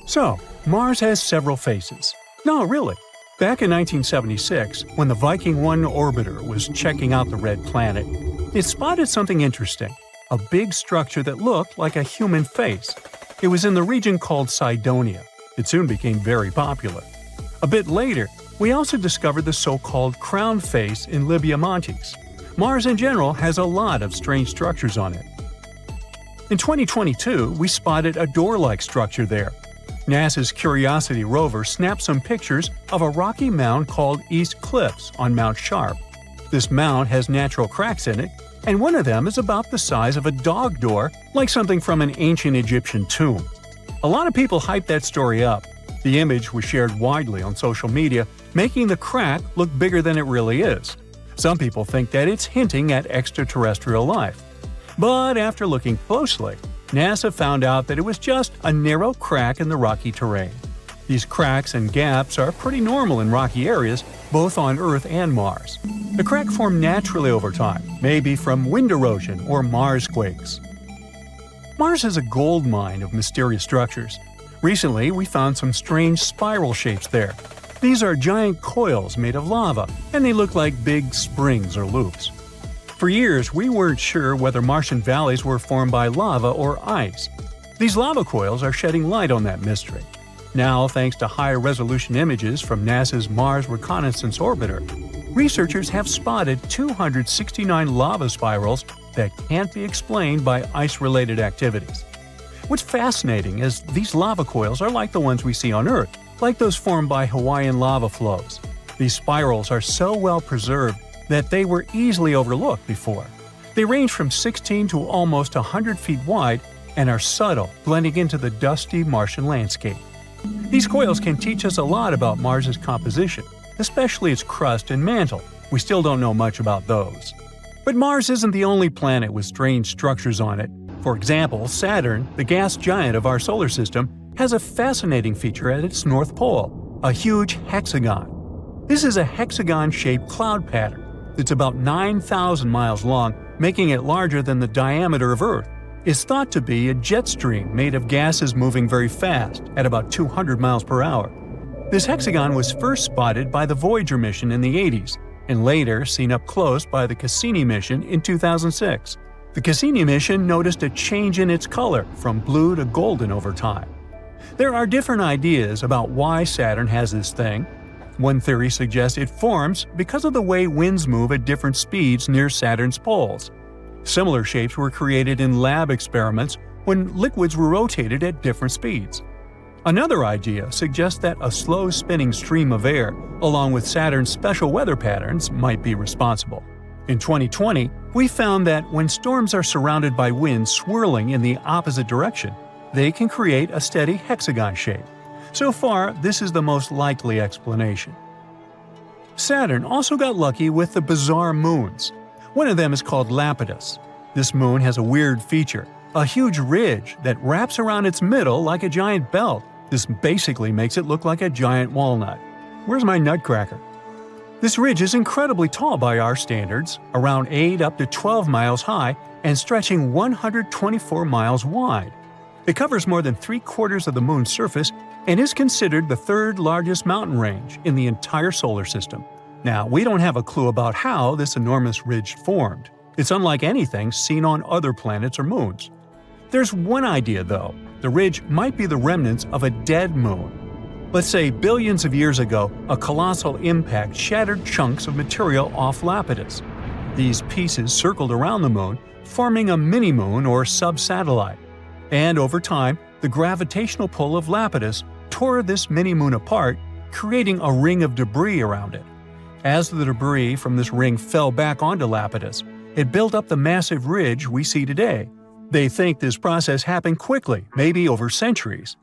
So, Mars has several faces. No, really. Back in 1976, when the Viking 1 orbiter was checking out the red planet, it spotted something interesting, a big structure that looked like a human face. It was in the region called Cydonia. It soon became very popular. A bit later, we also discovered the so-called crown face in Libya Montes. Mars in general has a lot of strange structures on it. In 2022, we spotted a door-like structure there. NASA's Curiosity rover snapped some pictures of a rocky mound called East Cliffs on Mount Sharp. This mound has natural cracks in it, and one of them is about the size of a dog door, like something from an ancient Egyptian tomb. A lot of people hyped that story up. The image was shared widely on social media, making the crack look bigger than it really is. Some people think that it's hinting at extraterrestrial life. But after looking closely, NASA found out that it was just a narrow crack in the rocky terrain. These cracks and gaps are pretty normal in rocky areas, both on Earth and Mars. The crack formed naturally over time, maybe from wind erosion or Marsquakes. Mars is a gold mine of mysterious structures. Recently, we found some strange spiral shapes there. These are giant coils made of lava, and they look like big springs or loops. For years, we weren't sure whether Martian valleys were formed by lava or ice. These lava coils are shedding light on that mystery. Now, thanks to higher-resolution images from NASA's Mars Reconnaissance Orbiter, researchers have spotted 269 lava spirals that can't be explained by ice-related activities. What's fascinating is these lava coils are like the ones we see on Earth, like those formed by Hawaiian lava flows. These spirals are so well preserved that they were easily overlooked before. They range from 16 to almost 100 feet wide and are subtle, blending into the dusty Martian landscape. These coils can teach us a lot about Mars's composition, especially its crust and mantle. We still don't know much about those. But Mars isn't the only planet with strange structures on it. For example, Saturn, the gas giant of our solar system, has a fascinating feature at its north pole, a huge hexagon. This is a hexagon-shaped cloud pattern. It's about 9,000 miles long, making it larger than the diameter of Earth. It's thought to be a jet stream made of gases moving very fast, at about 200 miles per hour. This hexagon was first spotted by the Voyager mission in the 80s, and later seen up close by the Cassini mission in 2006. The Cassini mission noticed a change in its color from blue to golden over time. There are different ideas about why Saturn has this thing. One theory suggests it forms because of the way winds move at different speeds near Saturn's poles. Similar shapes were created in lab experiments when liquids were rotated at different speeds. Another idea suggests that a slow spinning stream of air, along with Saturn's special weather patterns, might be responsible. In 2020, we found that when storms are surrounded by winds swirling in the opposite direction, they can create a steady hexagon shape. So far, this is the most likely explanation. Saturn also got lucky with the bizarre moons. One of them is called Lapidus. This moon has a weird feature, a huge ridge that wraps around its middle like a giant belt. This basically makes it look like a giant walnut. Where's my nutcracker? This ridge is incredibly tall by our standards, around 8 up to 12 miles high and stretching 124 miles wide. It covers more than 3/4 of the moon's surface and is considered the third largest mountain range in the entire solar system. Now, we don't have a clue about how this enormous ridge formed. It's unlike anything seen on other planets or moons. There's one idea, though. The ridge might be the remnants of a dead moon. Let's say billions of years ago, a colossal impact shattered chunks of material off Lapidus. These pieces circled around the moon, forming a mini-moon or sub-satellite. And over time, the gravitational pull of Lapidus tore this mini-moon apart, creating a ring of debris around it. As the debris from this ring fell back onto Lapidus, it built up the massive ridge we see today. They think this process happened quickly, maybe over centuries.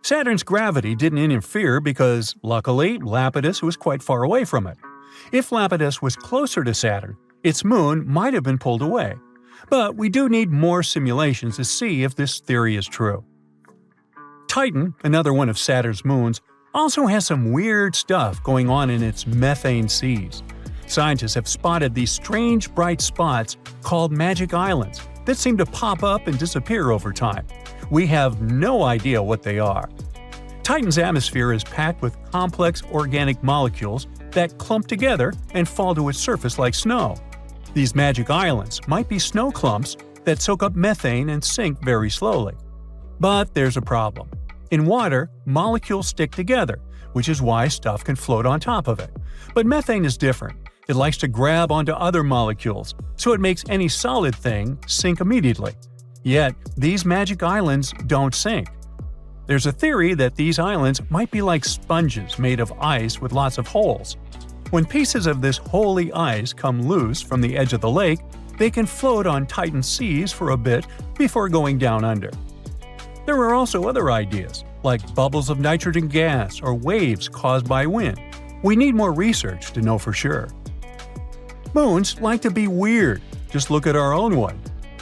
Saturn's gravity didn't interfere because, luckily, Lapidus was quite far away from it. If Lapidus was closer to Saturn, its moon might have been pulled away. But we do need more simulations to see if this theory is true. Titan, another one of Saturn's moons, also has some weird stuff going on in its methane seas. Scientists have spotted these strange bright spots called magic islands that seem to pop up and disappear over time. We have no idea what they are. Titan's atmosphere is packed with complex organic molecules that clump together and fall to its surface like snow. These magic islands might be snow clumps that soak up methane and sink very slowly. But there's a problem. In water, molecules stick together, which is why stuff can float on top of it. But methane is different. It likes to grab onto other molecules, so it makes any solid thing sink immediately. Yet, these magic islands don't sink. There's a theory that these islands might be like sponges made of ice with lots of holes. When pieces of this holy ice come loose from the edge of the lake, they can float on Titan's seas for a bit before going down under. There are also other ideas, like bubbles of nitrogen gas or waves caused by wind. We need more research to know for sure. Moons like to be weird. Just look at our own one.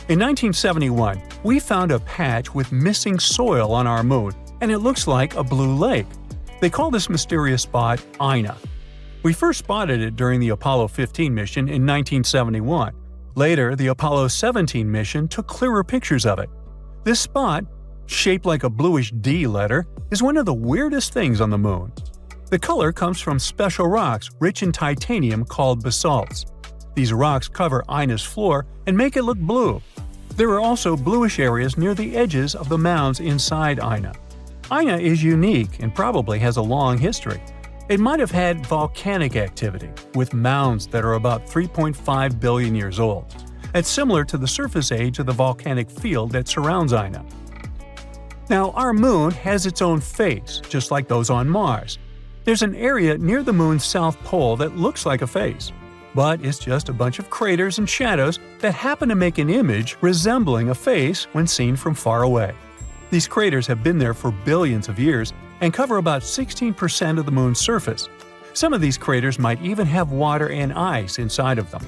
In 1971, we found a patch with missing soil on our moon, and it looks like a blue lake. They call this mysterious spot Ina. We first spotted it during the Apollo 15 mission in 1971. Later, the Apollo 17 mission took clearer pictures of it. This spot, shaped like a bluish D letter, is one of the weirdest things on the moon. The color comes from special rocks rich in titanium called basalts. These rocks cover Ina's floor and make it look blue. There are also bluish areas near the edges of the mounds inside Ina. Ina is unique and probably has a long history. It might have had volcanic activity, with mounds that are about 3.5 billion years old. It's similar to the surface age of the volcanic field that surrounds Ina. Now, our moon has its own face, just like those on Mars. There's an area near the moon's south pole that looks like a face, but it's just a bunch of craters and shadows that happen to make an image resembling a face when seen from far away. These craters have been there for billions of years and cover about 16% of the moon's surface. Some of these craters might even have water and ice inside of them.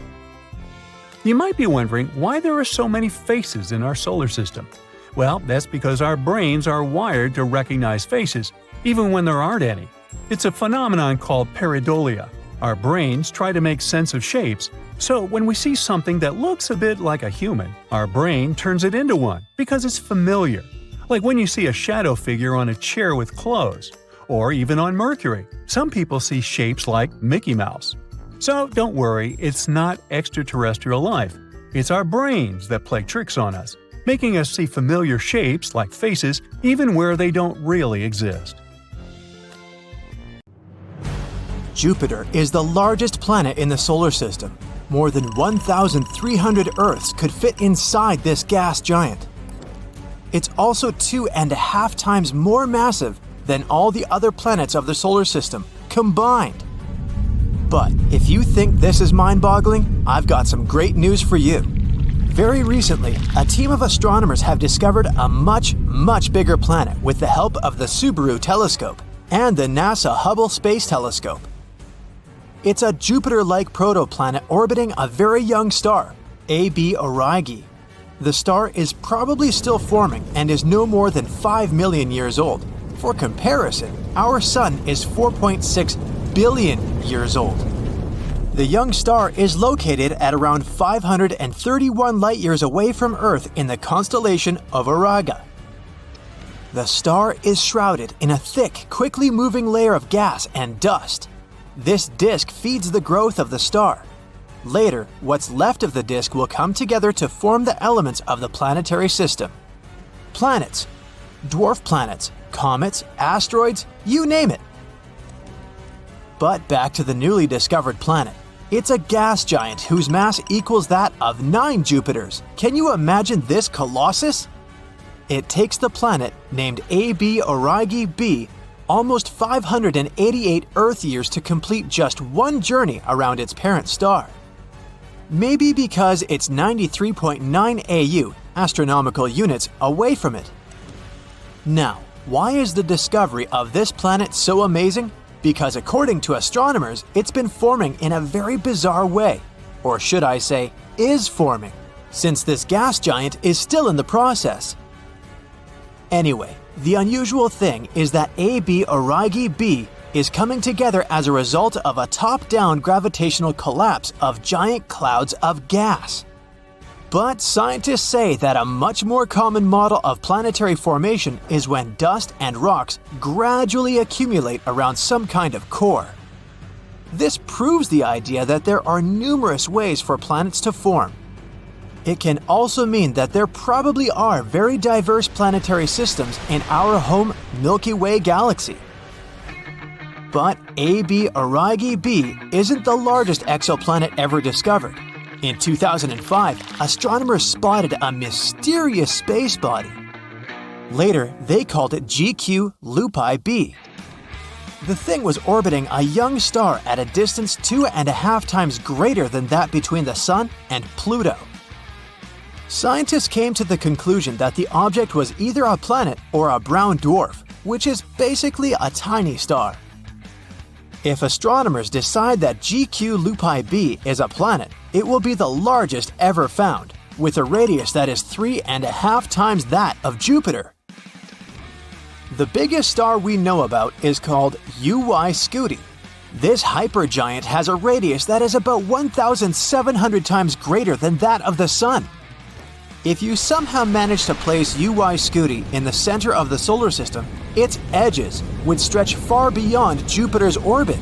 You might be wondering why there are so many faces in our solar system. Well, that's because our brains are wired to recognize faces, even when there aren't any. It's a phenomenon called pareidolia. Our brains try to make sense of shapes, so when we see something that looks a bit like a human, our brain turns it into one because it's familiar. Like when you see a shadow figure on a chair with clothes, or even on Mercury. Some people see shapes like Mickey Mouse. So don't worry, it's not extraterrestrial life. It's our brains that play tricks on us, making us see familiar shapes like faces even where they don't really exist. Jupiter is the largest planet in the solar system. More than 1,300 Earths could fit inside this gas giant. It's also 2.5 times more massive than all the other planets of the solar system combined. But if you think this is mind-boggling, I've got some great news for you. Very recently, a team of astronomers have discovered a much bigger planet with the help of the Subaru telescope and the NASA Hubble Space Telescope. It's a Jupiter-like protoplanet orbiting a very young star, AB Aurigae. The star is probably still forming and is no more than 5 million years old. For comparison, our Sun is 4.6 billion years old. The young star is located at around 531 light-years away from Earth in the constellation of Aurigae. The star is shrouded in a thick, quickly moving layer of gas and dust. This disk feeds the growth of the star. Later, what's left of the disk will come together to form the elements of the planetary system. Planets, dwarf planets, comets, asteroids, you name it. But back to the newly discovered planet. It's a gas giant whose mass equals that of 9 Jupiters. Can you imagine this colossus? It takes the planet, named AB Aurigae b, almost 588 Earth years to complete just one journey around its parent star. Maybe because it's 93.9 AU, astronomical units, away from it. Now, why is the discovery of this planet so amazing? Because according to astronomers, it's been forming in a very bizarre way. Or should I say, is forming, since this gas giant is still in the process. Anyway, the unusual thing is that AB Aurigae b is coming together as a result of a top-down gravitational collapse of giant clouds of gas. But scientists say that a much more common model of planetary formation is when dust and rocks gradually accumulate around some kind of core. This proves the idea that there are numerous ways for planets to form. It can also mean that there probably are very diverse planetary systems in our home Milky Way galaxy. But AB Aurigae b isn't the largest exoplanet ever discovered. In 2005, astronomers spotted a mysterious space body. Later, they called it GQ Lupi b. The thing was orbiting a young star at a distance 2.5 times greater than that between the Sun and Pluto. Scientists came to the conclusion that the object was either a planet or a brown dwarf, which is basically a tiny star. If astronomers decide that GQ Lupi b is a planet, it will be the largest ever found, with a radius that is 3.5 times that of Jupiter. The biggest star we know about is called UY Scuti. This hypergiant has a radius that is about 1,700 times greater than that of the Sun. If you somehow manage to place UY Scuti in the center of the solar system, its edges would stretch far beyond Jupiter's orbit.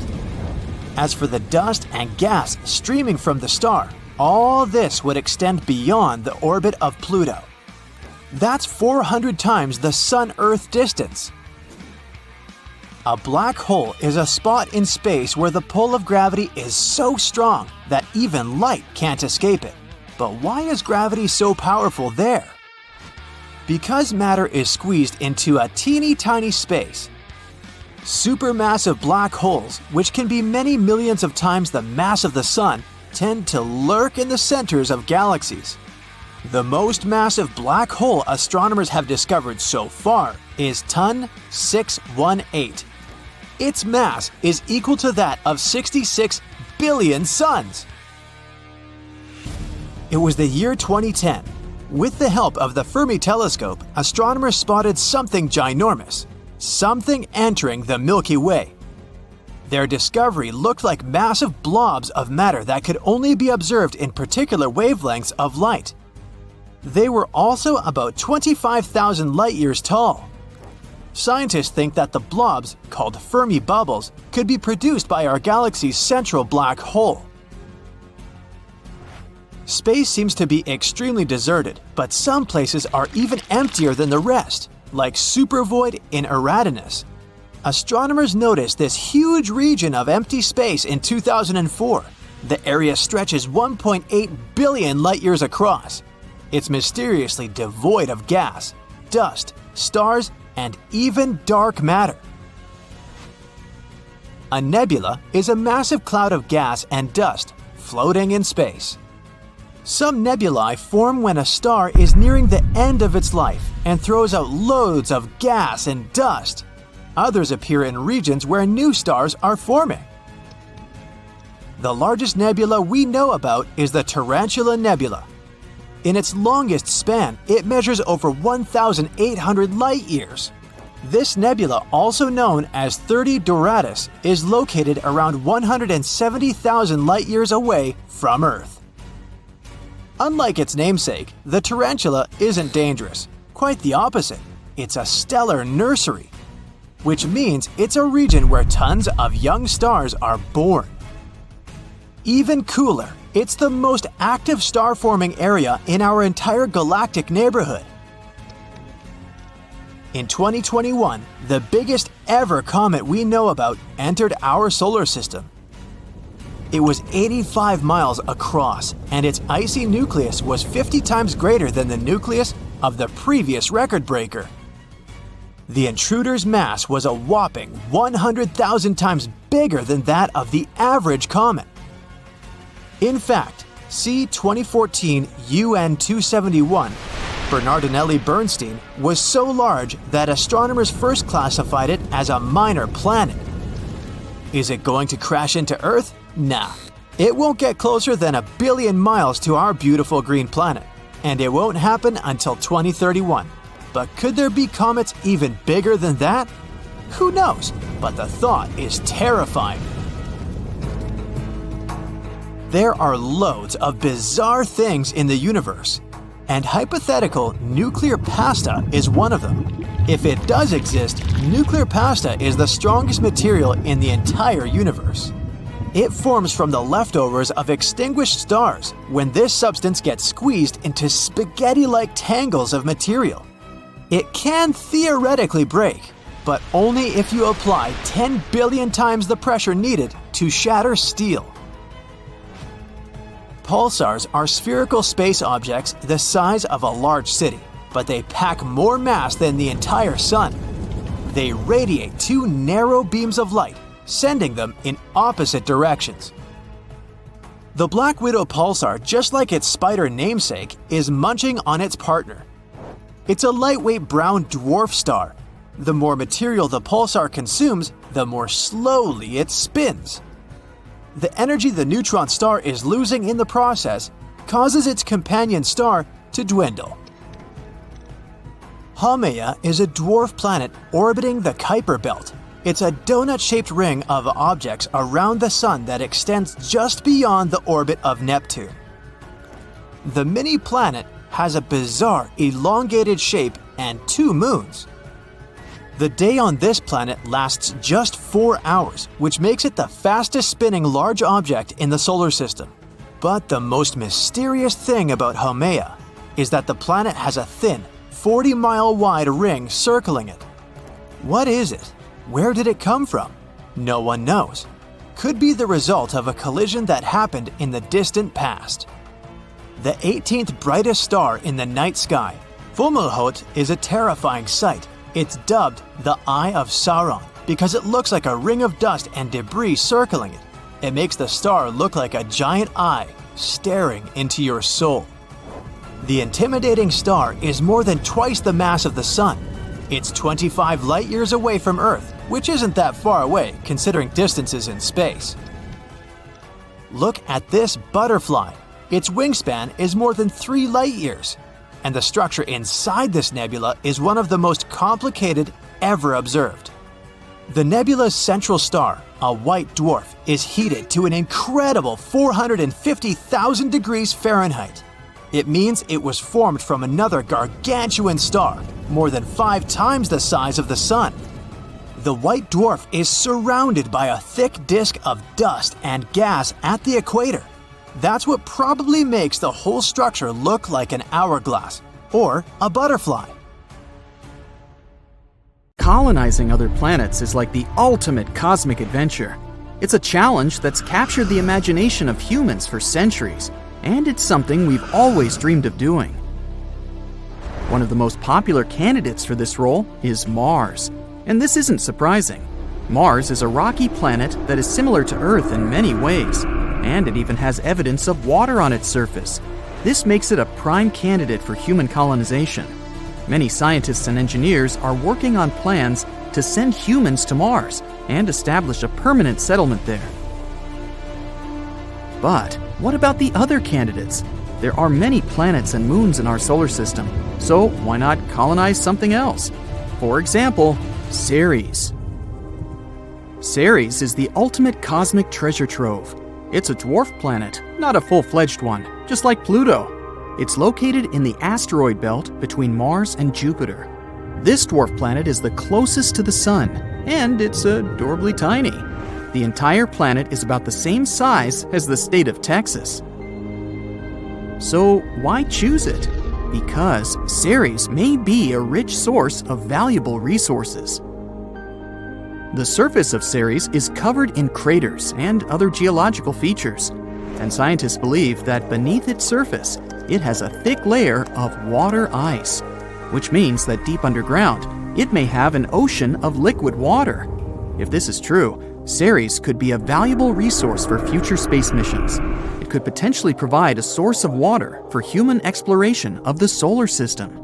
As for the dust and gas streaming from the star, all this would extend beyond the orbit of Pluto. That's 400 times the Sun-Earth distance. A black hole is a spot in space where the pull of gravity is so strong that even light can't escape it. But why is gravity so powerful there? Because matter is squeezed into a teeny tiny space. Supermassive black holes, which can be many millions of times the mass of the Sun, tend to lurk in the centers of galaxies. The most massive black hole astronomers have discovered so far is TUN 618. Its mass is equal to that of 66 billion suns. It was the year 2010. With the help of the Fermi telescope, astronomers spotted something ginormous, something entering the Milky Way. Their discovery looked like massive blobs of matter that could only be observed in particular wavelengths of light. They were also about 25,000 light-years tall. Scientists think that the blobs, called Fermi bubbles, could be produced by our galaxy's central black hole. Space seems to be extremely deserted, but some places are even emptier than the rest, like supervoid in Eridanus. Astronomers noticed this huge region of empty space in 2004. The area stretches 1.8 billion light-years across. It's mysteriously devoid of gas, dust, stars, and even dark matter. A nebula is a massive cloud of gas and dust floating in space. Some nebulae form when a star is nearing the end of its life and throws out loads of gas and dust. Others appear in regions where new stars are forming. The largest nebula we know about is the Tarantula Nebula. In its longest span, it measures over 1,800 light-years. This nebula, also known as 30 Doradus, is located around 170,000 light-years away from Earth. Unlike its namesake, the tarantula isn't dangerous. Quite the opposite. It's a stellar nursery, which means it's a region where tons of young stars are born. Even cooler, it's the most active star-forming area in our entire galactic neighborhood. In 2021, the biggest ever comet we know about entered our solar system. It was 85 miles across, and its icy nucleus was 50 times greater than the nucleus of the previous record breaker. The intruder's mass was a whopping 100,000 times bigger than that of the average comet. In fact, see 2014 UN 271, Bernardinelli Bernstein, was so large that astronomers first classified it as a minor planet. Is it going to crash into Earth? Nah. It won't get closer than 1 billion miles to our beautiful green planet, and it won't happen until 2031. But could there be comets even bigger than that? Who knows, but the thought is terrifying. There are loads of bizarre things in the universe, and hypothetical nuclear pasta is one of them. If it does exist, nuclear pasta is the strongest material in the entire universe. It forms from the leftovers of extinguished stars when this substance gets squeezed into spaghetti-like tangles of material. It can theoretically break, but only if you apply 10 billion times the pressure needed to shatter steel. Pulsars are spherical space objects the size of a large city, but they pack more mass than the entire sun. They radiate two narrow beams of light, sending them in opposite directions. The Black Widow pulsar, just like its spider namesake, is munching on its partner. It's a lightweight brown dwarf star. The more material the pulsar consumes, the more slowly it spins. The energy the neutron star is losing in the process causes its companion star to dwindle. Haumea is a dwarf planet orbiting the Kuiper belt. It's a donut-shaped ring of objects around the Sun that extends just beyond the orbit of Neptune. The mini-planet has a bizarre, elongated shape and 2 moons. The day on this planet lasts just 4 hours, which makes it the fastest spinning large object in the solar system. But the most mysterious thing about Haumea is that the planet has a thin, 40-mile-wide ring circling it. What is it? Where did it come from? No one knows. Could be the result of a collision that happened in the distant past. The 18th brightest star in the night sky, Fomalhaut, is a terrifying sight. It's dubbed the Eye of Sauron because it looks like a ring of dust and debris circling it. It makes the star look like a giant eye staring into your soul. The intimidating star is more than twice the mass of the Sun. It's 25 light-years away from Earth, which isn't that far away considering distances in space. Look at this butterfly. Its wingspan is more than 3 light-years. And the structure inside this nebula is one of the most complicated ever observed. The nebula's central star, a white dwarf, is heated to an incredible 450,000 degrees Fahrenheit. It means it was formed from another gargantuan star, more than 5 times the size of the Sun. The white dwarf is surrounded by a thick disk of dust and gas at the equator. That's what probably makes the whole structure look like an hourglass or a butterfly. Colonizing other planets is like the ultimate cosmic adventure. It's a challenge that's captured the imagination of humans for centuries, and it's something we've always dreamed of doing. One of the most popular candidates for this role is Mars, and this isn't surprising. Mars is a rocky planet that is similar to Earth in many ways, and it even has evidence of water on its surface. This makes it a prime candidate for human colonization. Many scientists and engineers are working on plans to send humans to Mars and establish a permanent settlement there. But what about the other candidates? There are many planets and moons in our solar system, so why not colonize something else? For example, Ceres. Ceres is the ultimate cosmic treasure trove. It's a dwarf planet, not a full-fledged one, just like Pluto. It's located in the asteroid belt between Mars and Jupiter. This dwarf planet is the closest to the Sun, and it's adorably tiny. The entire planet is about the same size as the state of Texas. So why choose it? Because Ceres may be a rich source of valuable resources. The surface of Ceres is covered in craters and other geological features, and scientists believe that beneath its surface, it has a thick layer of water ice, which means that deep underground, it may have an ocean of liquid water. If this is true, Ceres could be a valuable resource for future space missions. It could potentially provide a source of water for human exploration of the solar system.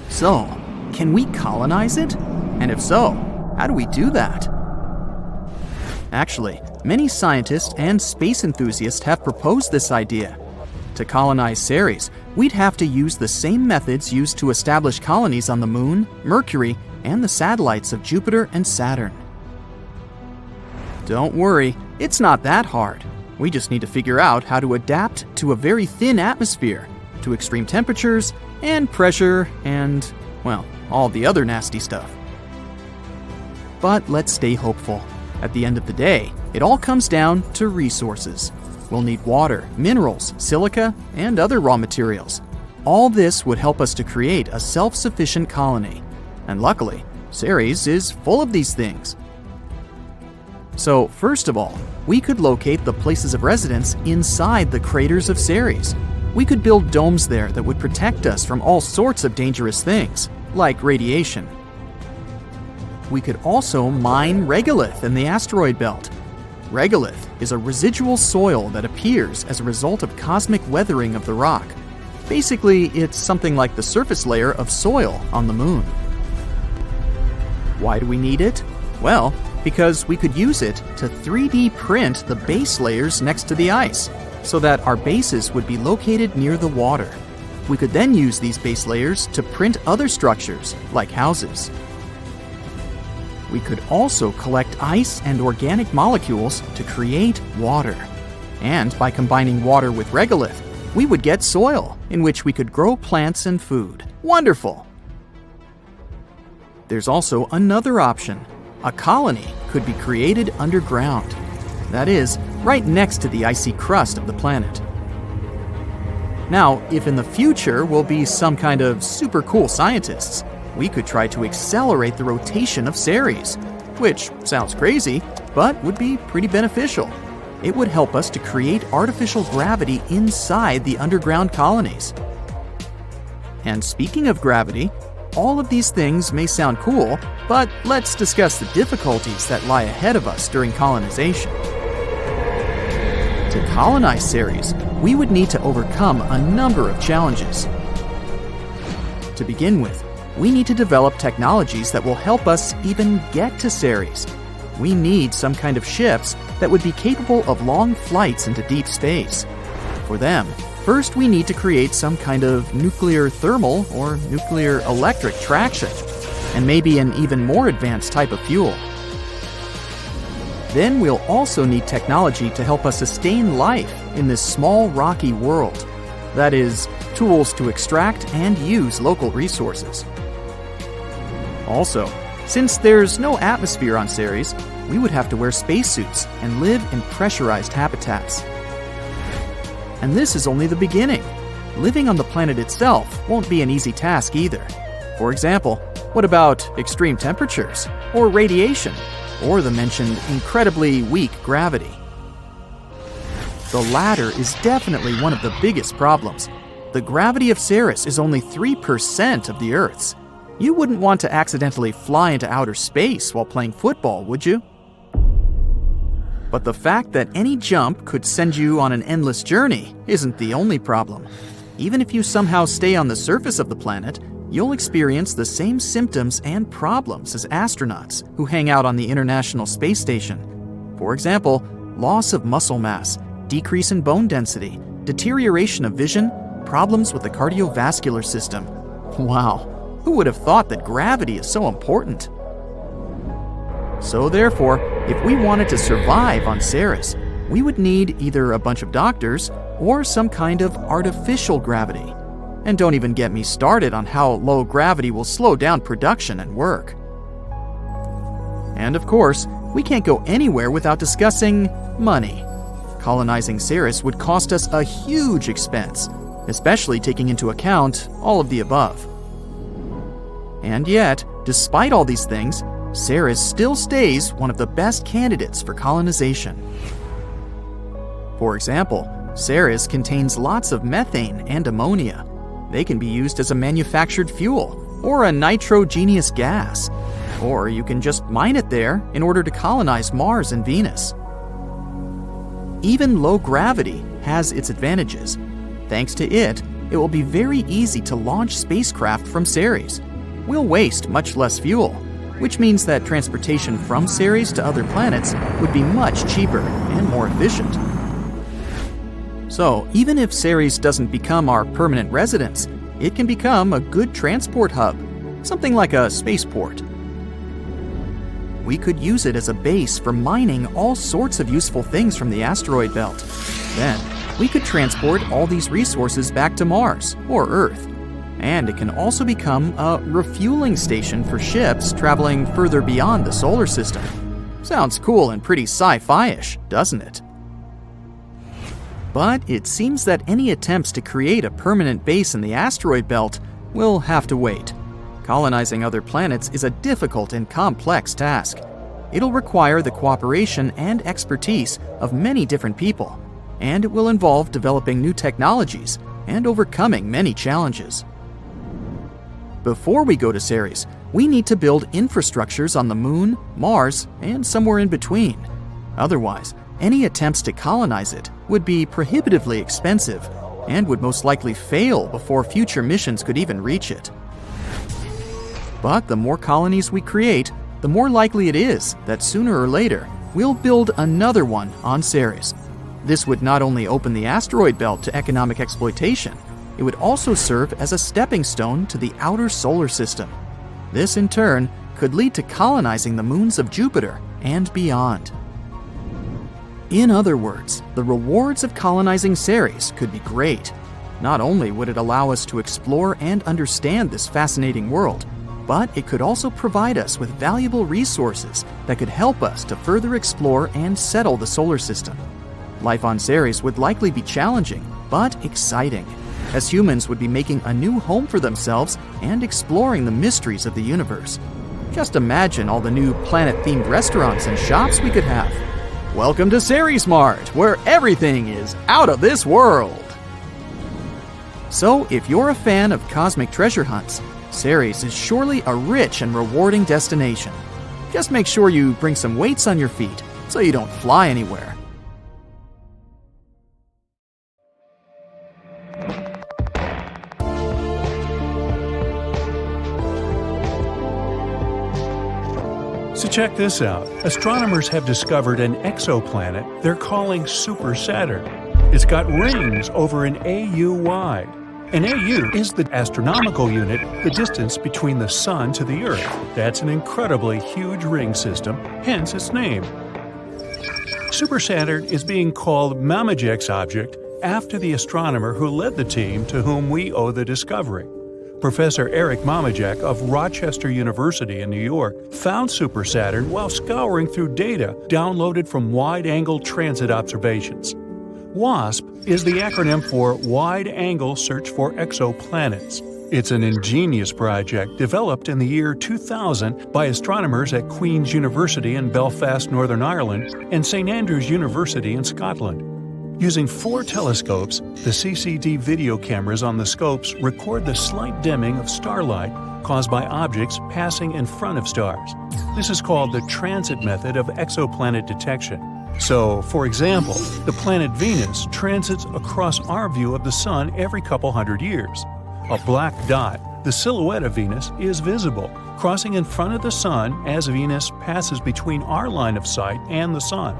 So, can we colonize it? And if so, how do we do that? Actually, many scientists and space enthusiasts have proposed this idea. To colonize Ceres, we'd have to use the same methods used to establish colonies on the Moon, Mercury, and the satellites of Jupiter and Saturn. Don't worry, it's not that hard. We just need to figure out how to adapt to a very thin atmosphere, to extreme temperatures and pressure and, well, all the other nasty stuff. But let's stay hopeful. At the end of the day, it all comes down to resources. We'll need water, minerals, silica, and other raw materials. All this would help us to create a self-sufficient colony. And luckily, Ceres is full of these things. So, first of all, we could locate the places of residence inside the craters of Ceres. We could build domes there that would protect us from all sorts of dangerous things, like radiation. We could also mine regolith in the asteroid belt. Regolith is a residual soil that appears as a result of cosmic weathering of the rock. Basically, it's something like the surface layer of soil on the moon. Why do we need it? Well, because we could use it to 3D print the base layers next to the ice, so that our bases would be located near the water. We could then use these base layers to print other structures, like houses. We could also collect ice and organic molecules to create water. And by combining water with regolith, we would get soil in which we could grow plants and food. Wonderful! There's also another option. A colony could be created underground. That is, right next to the icy crust of the planet. Now, if in the future we'll be some kind of super cool scientists, we could try to accelerate the rotation of Ceres, which sounds crazy, but would be pretty beneficial. It would help us to create artificial gravity inside the underground colonies. And speaking of gravity, all of these things may sound cool, but let's discuss the difficulties that lie ahead of us during colonization. To colonize Ceres, we would need to overcome a number of challenges. To begin with, we need to develop technologies that will help us even get to Ceres. We need some kind of ships that would be capable of long flights into deep space. For them, first we need to create some kind of nuclear thermal or nuclear electric traction, and maybe an even more advanced type of fuel. Then we'll also need technology to help us sustain life in this small rocky world. That is, tools to extract and use local resources. Also, since there's no atmosphere on Ceres, we would have to wear spacesuits and live in pressurized habitats. And this is only the beginning. Living on the planet itself won't be an easy task either. For example, what about extreme temperatures, or radiation, or the mentioned incredibly weak gravity? The latter is definitely one of the biggest problems. The gravity of Ceres is only 3% of the Earth's. You wouldn't want to accidentally fly into outer space while playing football, would you? But the fact that any jump could send you on an endless journey isn't the only problem. Even if you somehow stay on the surface of the planet, you'll experience the same symptoms and problems as astronauts who hang out on the International Space Station. For example, loss of muscle mass, decrease in bone density, deterioration of vision, problems with the cardiovascular system. Wow, who would have thought that gravity is so important? So therefore, if we wanted to survive on Ceres, we would need either a bunch of doctors or some kind of artificial gravity. And don't even get me started on how low gravity will slow down production and work. And of course, we can't go anywhere without discussing money. Colonizing Ceres would cost us a huge expense, especially taking into account all of the above. And yet, despite all these things, Ceres still stays one of the best candidates for colonization. For example, Ceres contains lots of methane and ammonia. They can be used as a manufactured fuel or a nitrogenous gas. Or you can just mine it there in order to colonize Mars and Venus. Even low gravity has its advantages. Thanks to it, it will be very easy to launch spacecraft from Ceres. We'll waste much less fuel, which means that transportation from Ceres to other planets would be much cheaper and more efficient. So, even if Ceres doesn't become our permanent residence, it can become a good transport hub, something like a spaceport. we could use it as a base for mining all sorts of useful things from the asteroid belt. Then, we could transport all these resources back to Mars or Earth. And it can also become a refueling station for ships traveling further beyond the solar system. Sounds cool and pretty sci-fi-ish, doesn't it? But it seems that any attempts to create a permanent base in the asteroid belt will have to wait. Colonizing other planets is a difficult and complex task. It'll require the cooperation and expertise of many different people, and it will involve developing new technologies and overcoming many challenges. Before we go to Ceres, we need to build infrastructures on the Moon, Mars, and somewhere in between. Otherwise, any attempts to colonize it would be prohibitively expensive and would most likely fail before future missions could even reach it. But the more colonies we create, the more likely it is that sooner or later we'll build another one on Ceres. This would not only open the asteroid belt to economic exploitation, it would also serve as a stepping stone to the outer solar system. This, in turn, could lead to colonizing the moons of Jupiter and beyond. In other words, the rewards of colonizing Ceres could be great. Not only would it allow us to explore and understand this fascinating world, but it could also provide us with valuable resources that could help us to further explore and settle the solar system. Life on Ceres would likely be challenging, but exciting, as humans would be making a new home for themselves and exploring the mysteries of the universe. Just imagine all the new planet-themed restaurants and shops we could have. Welcome to Ceres Mart, where everything is out of this world! So, if you're a fan of cosmic treasure hunts, Ceres is surely a rich and rewarding destination. Just make sure you bring some weights on your feet so you don't fly anywhere. So check this out. Astronomers have discovered an exoplanet they're calling Super Saturn. It's got rings over an AU wide. An AU is the astronomical unit, the distance between the Sun to the Earth. That's an incredibly huge ring system, hence its name. Super Saturn is being called Mamajek's object after the astronomer who led the team to whom we owe the discovery. Professor Eric Mamajek of Rochester University in New York found Super Saturn while scouring through data downloaded from wide-angle transit observations. WASP is the acronym for Wide Angle Search for Exoplanets. It's an ingenious project developed in the year 2000 by astronomers at Queen's University in Belfast, Northern Ireland, and St Andrews University in Scotland. Using 4 telescopes, the CCD video cameras on the scopes record the slight dimming of starlight caused by objects passing in front of stars. This is called the transit method of exoplanet detection. So, for example, the planet Venus transits across our view of the Sun every couple hundred years. A black dot, the silhouette of Venus, is visible, crossing in front of the Sun as Venus passes between our line of sight and the Sun.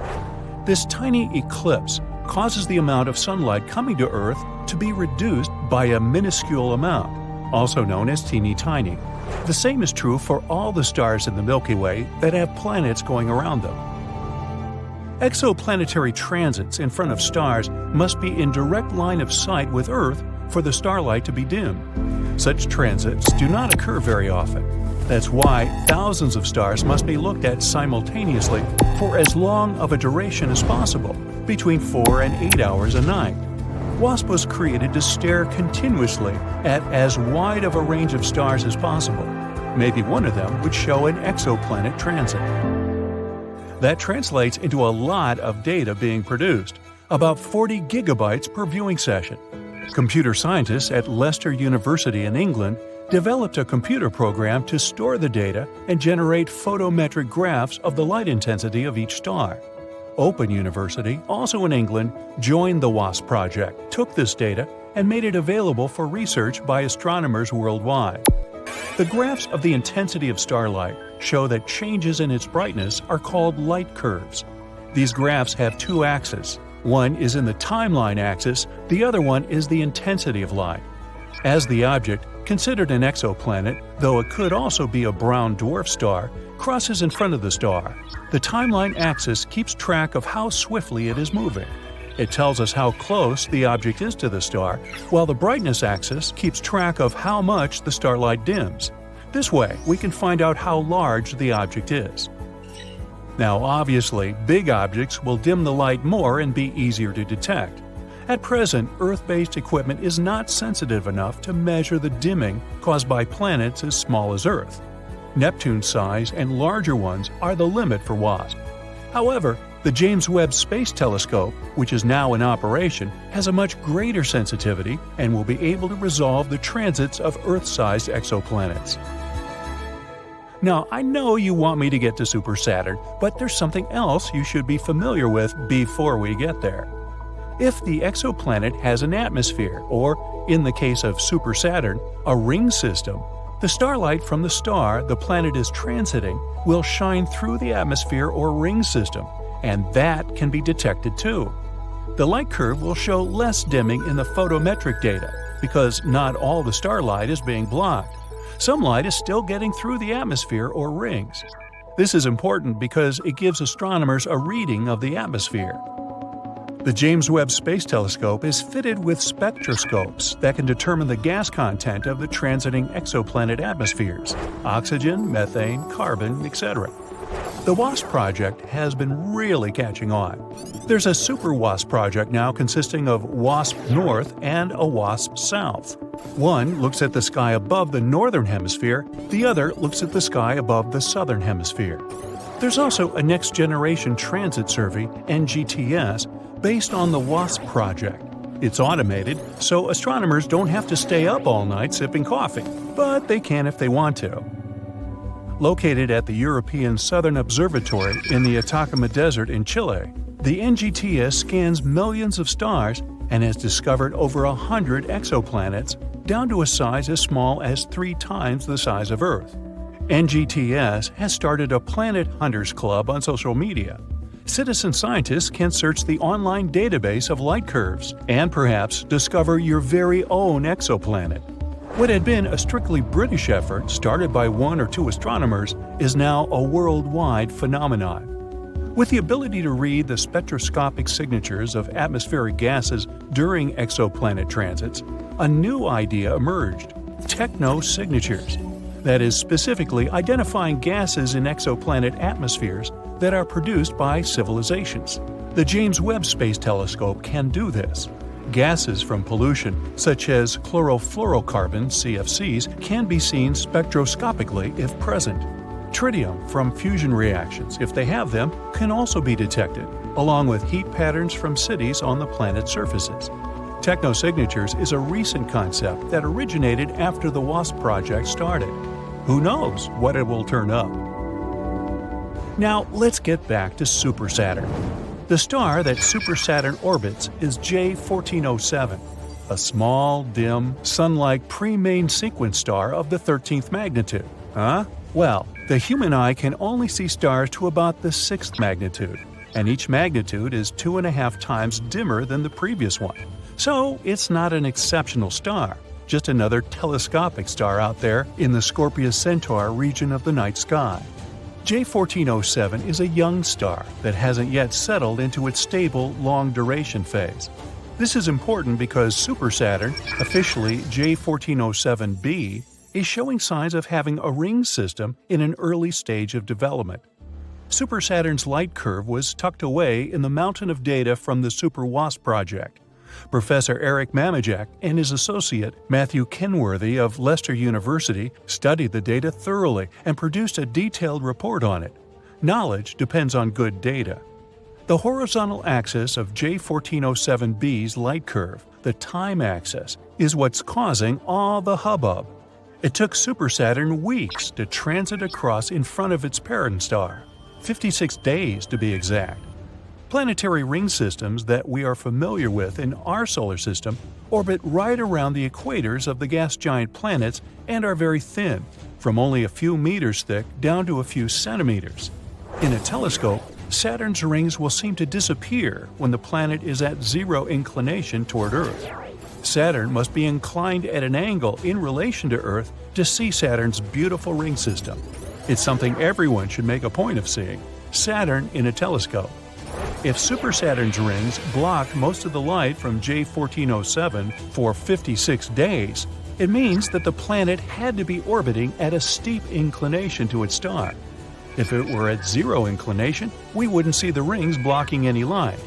This tiny eclipse causes the amount of sunlight coming to Earth to be reduced by a minuscule amount, also known as teeny tiny. The same is true for all the stars in the Milky Way that have planets going around them. Exoplanetary transits in front of stars must be in direct line of sight with Earth for the starlight to be dim. Such transits do not occur very often. That's why thousands of stars must be looked at simultaneously for as long of a duration as possible, between 4 and 8 hours a night. WASP was created to stare continuously at as wide of a range of stars as possible. Maybe one of them would show an exoplanet transit. That translates into a lot of data being produced, about 40 gigabytes per viewing session. Computer scientists at Leicester University in England developed a computer program to store the data and generate photometric graphs of the light intensity of each star. Open University, also in England, joined the WASP project, took this data, and made it available for research by astronomers worldwide. The graphs of the intensity of starlight show that changes in its brightness are called light curves. These graphs have 2 axes. One is in the timeline axis, the other one is the intensity of light. As the object, considered an exoplanet, though it could also be a brown dwarf star, crosses in front of the star. The timeline axis keeps track of how swiftly it is moving. It tells us how close the object is to the star, while the brightness axis keeps track of how much the starlight dims. This way, we can find out how large the object is. Now, obviously, big objects will dim the light more and be easier to detect. At present, Earth-based equipment is not sensitive enough to measure the dimming caused by planets as small as Earth. Neptune's size and larger ones are the limit for WASP. However, the James Webb Space Telescope, which is now in operation, has a much greater sensitivity and will be able to resolve the transits of Earth-sized exoplanets. Now, I know you want me to get to Super Saturn, but there's something else you should be familiar with before we get there. If the exoplanet has an atmosphere, or, in the case of Super Saturn, a ring system, the starlight from the star the planet is transiting will shine through the atmosphere or ring system, and that can be detected too. The light curve will show less dimming in the photometric data, because not all the starlight is being blocked. Some light is still getting through the atmosphere or rings. This is important because it gives astronomers a reading of the atmosphere. The James Webb Space Telescope is fitted with spectroscopes that can determine the gas content of the transiting exoplanet atmospheres: oxygen, methane, carbon, etc. The WASP project has been really catching on. There's a Super WASP project now consisting of WASP North and a WASP South. One looks at the sky above the northern hemisphere, the other looks at the sky above the southern hemisphere. There's also a Next Generation Transit Survey, NGTS, based on the WASP project. It's automated, so astronomers don't have to stay up all night sipping coffee, but they can if they want to. Located at the European Southern Observatory in the Atacama Desert in Chile, the NGTS scans millions of stars and has discovered over 100 exoplanets, down to a size as small as 3 times the size of Earth. NGTS has started a Planet Hunters Club on social media. Citizen scientists can search the online database of light curves and perhaps discover your very own exoplanet. What had been a strictly British effort started by 1 or 2 astronomers is now a worldwide phenomenon. With the ability to read the spectroscopic signatures of atmospheric gases during exoplanet transits, a new idea emerged: techno-signatures. That is, specifically identifying gases in exoplanet atmospheres that are produced by civilizations. The James Webb Space Telescope can do this. Gases from pollution, such as chlorofluorocarbons (CFCs), can be seen spectroscopically if present. Tritium from fusion reactions, if they have them, can also be detected, along with heat patterns from cities on the planet's surfaces. Technosignatures is a recent concept that originated after the WASP project started. Who knows what it will turn up? Now, let's get back to Super Saturn. The star that Super Saturn orbits is J1407, a small, dim, sun-like pre-main sequence star of the 13th magnitude. Huh? Well, the human eye can only see stars to about the 6th magnitude, and each magnitude is 2.5 times dimmer than the previous one. So it's not an exceptional star, just another telescopic star out there in the Scorpius Centaur region of the night sky. J1407 is a young star that hasn't yet settled into its stable, long-duration phase. This is important because Super Saturn, officially J1407b, is showing signs of having a ring system in an early stage of development. Super Saturn's light curve was tucked away in the mountain of data from the Super WASP project. Professor Eric Mamajek and his associate Matthew Kenworthy of Leicester University studied the data thoroughly and produced a detailed report on it. Knowledge depends on good data. The horizontal axis of J1407b's light curve, the time axis, is what's causing all the hubbub. It took Super Saturn weeks to transit across in front of its parent star, 56 days to be exact. Planetary ring systems that we are familiar with in our solar system orbit right around the equators of the gas giant planets and are very thin, from only a few meters thick down to a few centimeters. In a telescope, Saturn's rings will seem to disappear when the planet is at zero inclination toward Earth. Saturn must be inclined at an angle in relation to Earth to see Saturn's beautiful ring system. It's something everyone should make a point of seeing: Saturn in a telescope. If Super Saturn's rings blocked most of the light from J1407 for 56 days, it means that the planet had to be orbiting at a steep inclination to its star. If it were at zero inclination, we wouldn't see the rings blocking any light.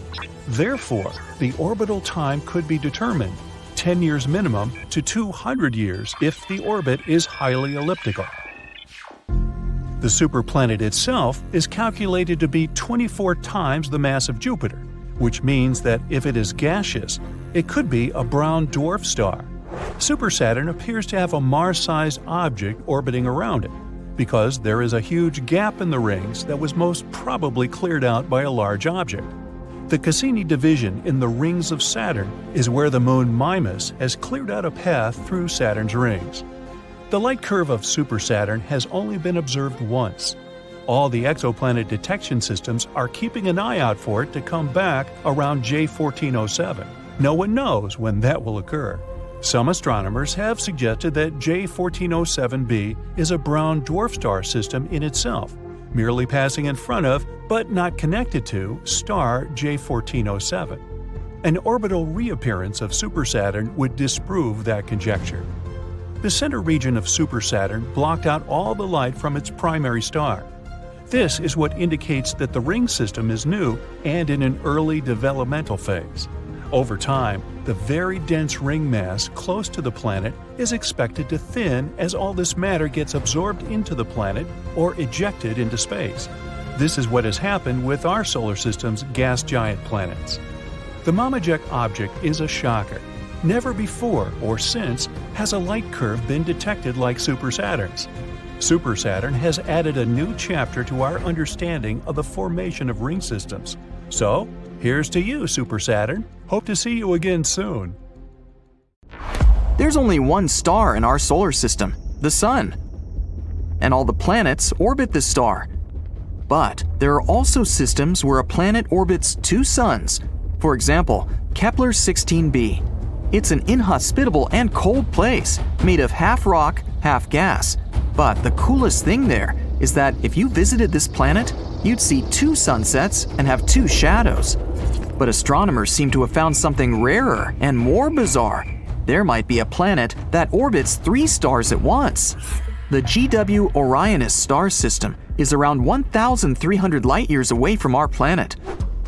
Therefore, the orbital time could be determined, 10 years minimum to 200 years if the orbit is highly elliptical. The superplanet itself is calculated to be 24 times the mass of Jupiter, which means that if it is gaseous, it could be a brown dwarf star. Super Saturn appears to have a Mars-sized object orbiting around it, because there is a huge gap in the rings that was most probably cleared out by a large object. The Cassini division in the rings of Saturn is where the moon Mimas has cleared out a path through Saturn's rings. The light curve of Super Saturn has only been observed once. All the exoplanet detection systems are keeping an eye out for it to come back around J1407. No one knows when that will occur. Some astronomers have suggested that J1407b is a brown dwarf star system in itself, merely passing in front of, but not connected to, star J1407. An orbital reappearance of Super Saturn would disprove that conjecture. The center region of Super Saturn blocked out all the light from its primary star. This is what indicates that the ring system is new and in an early developmental phase. Over time, the very dense ring mass close to the planet is expected to thin as all this matter gets absorbed into the planet or ejected into space. This is what has happened with our solar system's gas giant planets. The Mamajek object is a shocker. Never before or since has a light curve been detected like Super Saturn's. Super Saturn has added a new chapter to our understanding of the formation of ring systems. So, here's to you, Super Saturn. Hope to see you again soon. There's only one star in our solar system, the Sun. And all the planets orbit the star. But there are also systems where a planet orbits two suns. For example, Kepler 16b. It's an inhospitable and cold place, made of half rock, half gas. But the coolest thing there is that if you visited this planet, you'd see two sunsets and have two shadows. But astronomers seem to have found something rarer and more bizarre. There might be a planet that orbits three stars at once. The GW Orionis star system is around 1,300 light-years away from our planet.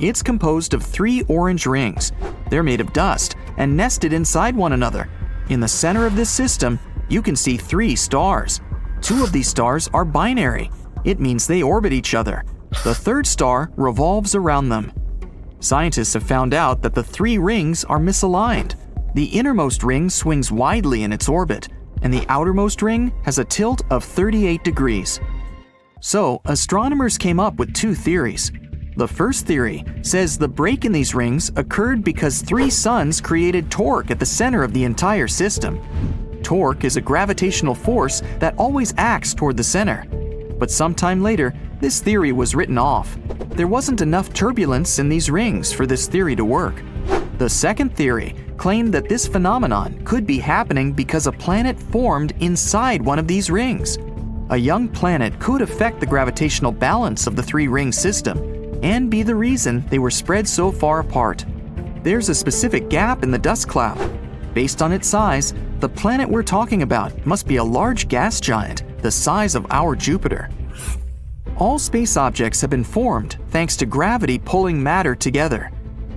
It's composed of three orange rings. They're made of dust and nested inside one another. In the center of this system, you can see three stars. Two of these stars are binary. It means they orbit each other. The third star revolves around them. Scientists have found out that the three rings are misaligned. The innermost ring swings widely in its orbit, and the outermost ring has a tilt of 38 degrees. So, astronomers came up with two theories. The first theory says the break in these rings occurred because three suns created torque at the center of the entire system. Torque is a gravitational force that always acts toward the center. But sometime later, this theory was written off. There wasn't enough turbulence in these rings for this theory to work. The second theory claimed that this phenomenon could be happening because a planet formed inside one of these rings. A young planet could affect the gravitational balance of the three-ring system and be the reason they were spread so far apart. There's a specific gap in the dust cloud. Based on its size, the planet we're talking about must be a large gas giant the size of our Jupiter. All space objects have been formed thanks to gravity pulling matter together.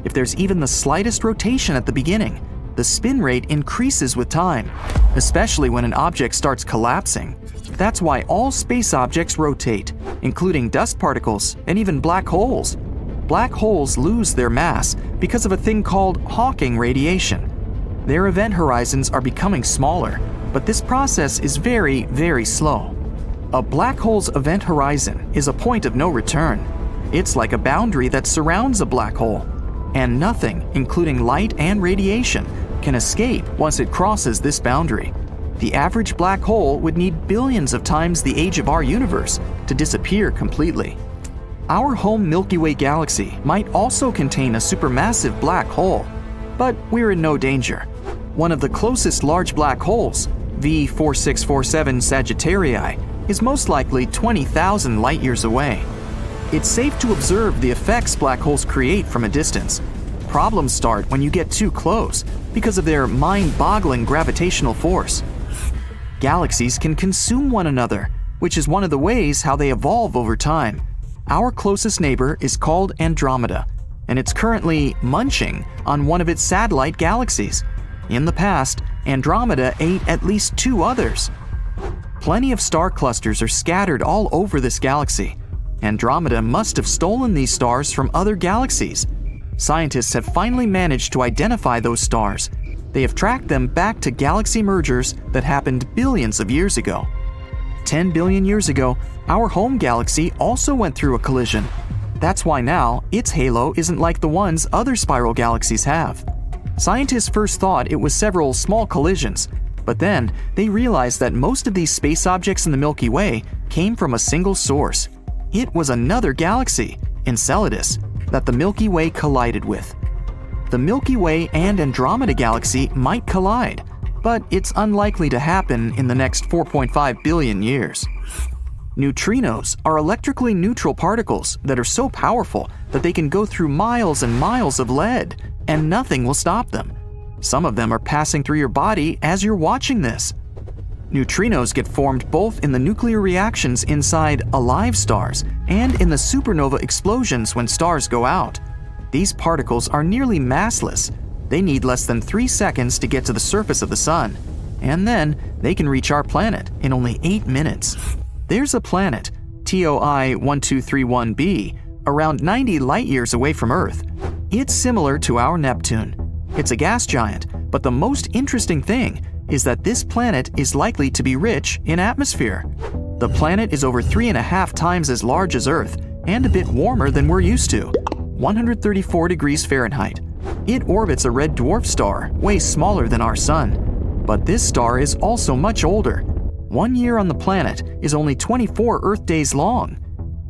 If there's even the slightest rotation at the beginning, the spin rate increases with time, especially when an object starts collapsing. That's why all space objects rotate, including dust particles and even black holes. Black holes lose their mass because of a thing called Hawking radiation. Their event horizons are becoming smaller, but this process is very, very slow. A black hole's event horizon is a point of no return. It's like a boundary that surrounds a black hole, and nothing, including light and radiation, can escape once it crosses this boundary. The average black hole would need billions of times the age of our universe to disappear completely. Our home Milky Way galaxy might also contain a supermassive black hole, but we're in no danger. One of the closest large black holes, V4647 Sagittarii, is most likely 20,000 light-years away. It's safe to observe the effects black holes create from a distance. Problems start when you get too close because of their mind-boggling gravitational force. Galaxies can consume one another, which is one of the ways how they evolve over time. Our closest neighbor is called Andromeda, and it's currently munching on one of its satellite galaxies. In the past, Andromeda ate at least 2 others. Plenty of star clusters are scattered all over this galaxy. Andromeda must have stolen these stars from other galaxies. Scientists have finally managed to identify those stars. They have tracked them back to galaxy mergers that happened billions of years ago. 10 billion years ago, our home galaxy also went through a collision. That's why now its halo isn't like the ones other spiral galaxies have. Scientists first thought it was several small collisions, but then they realized that most of these space objects in the Milky Way came from a single source. It was another galaxy, Enceladus, that the Milky Way collided with. The Milky Way and Andromeda galaxy might collide, but it's unlikely to happen in the next 4.5 billion years. Neutrinos are electrically neutral particles that are so powerful that they can go through miles and miles of lead, and nothing will stop them. Some of them are passing through your body as you're watching this. Neutrinos get formed both in the nuclear reactions inside alive stars and in the supernova explosions when stars go out. These particles are nearly massless. They need less than 3 seconds to get to the surface of the sun, and then they can reach our planet in only 8 minutes. There's a planet, TOI 1231b, around 90 light-years away from Earth. It's similar to our Neptune. It's a gas giant, but the most interesting thing is that this planet is likely to be rich in atmosphere. The planet is over 3.5 times as large as Earth and a bit warmer than we're used to, 134 degrees Fahrenheit. It orbits a red dwarf star, way smaller than our sun. But this star is also much older. 1 year on the planet is only 24 Earth days long.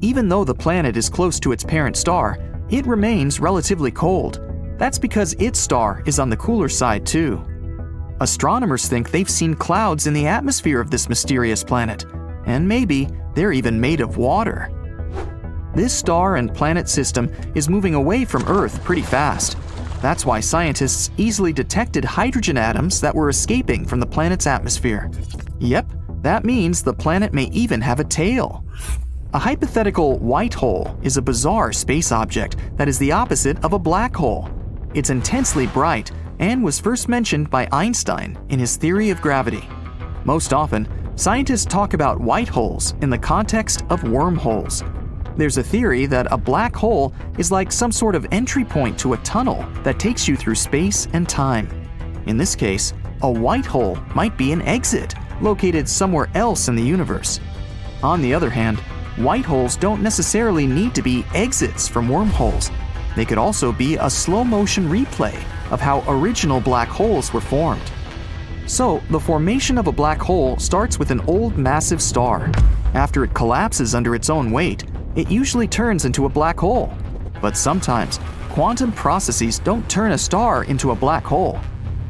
Even though the planet is close to its parent star, it remains relatively cold. That's because its star is on the cooler side too. Astronomers think they've seen clouds in the atmosphere of this mysterious planet, and maybe they're even made of water. This star and planet system is moving away from Earth pretty fast. That's why scientists easily detected hydrogen atoms that were escaping from the planet's atmosphere. Yep, that means the planet may even have a tail. A hypothetical white hole is a bizarre space object that is the opposite of a black hole. It's intensely bright and was first mentioned by Einstein in his theory of gravity. Most often, scientists talk about white holes in the context of wormholes. There's a theory that a black hole is like some sort of entry point to a tunnel that takes you through space and time. In this case, a white hole might be an exit located somewhere else in the universe. On the other hand, white holes don't necessarily need to be exits from wormholes. They could also be a slow-motion replay of how original black holes were formed. So, the formation of a black hole starts with an old massive star. After it collapses under its own weight, it usually turns into a black hole. But sometimes, quantum processes don't turn a star into a black hole.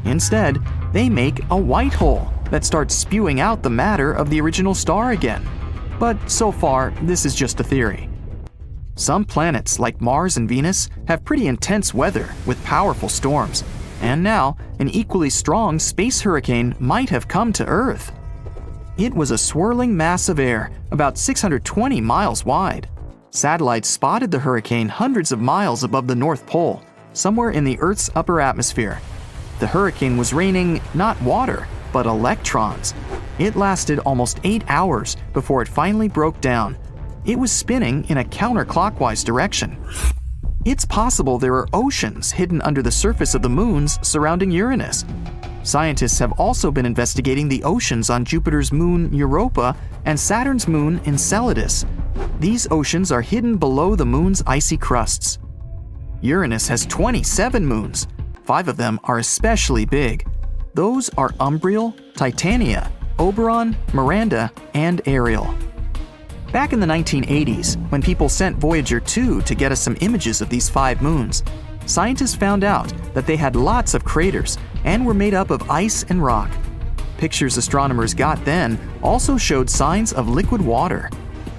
Instead, they make a white hole that starts spewing out the matter of the original star again. But so far, this is just a theory. Some planets, like Mars and Venus, have pretty intense weather with powerful storms, and now an equally strong space hurricane might have come to Earth. It was a swirling mass of air about 620 miles wide. Satellites spotted the hurricane hundreds of miles above the North Pole, somewhere in the Earth's upper atmosphere. The hurricane was raining not water, but electrons. It lasted almost 8 hours before it finally broke down. It was spinning in a counterclockwise direction. It's possible there are oceans hidden under the surface of the moons surrounding Uranus. Scientists have also been investigating the oceans on Jupiter's moon Europa and Saturn's moon Enceladus. These oceans are hidden below the moon's icy crusts. Uranus has 27 moons. 5 of them are especially big. Those are Umbriel, Titania, Oberon, Miranda, and Ariel. Back in the 1980s, when people sent Voyager 2 to get us some images of these 5 moons, scientists found out that they had lots of craters and were made up of ice and rock. Pictures astronomers got then also showed signs of liquid water.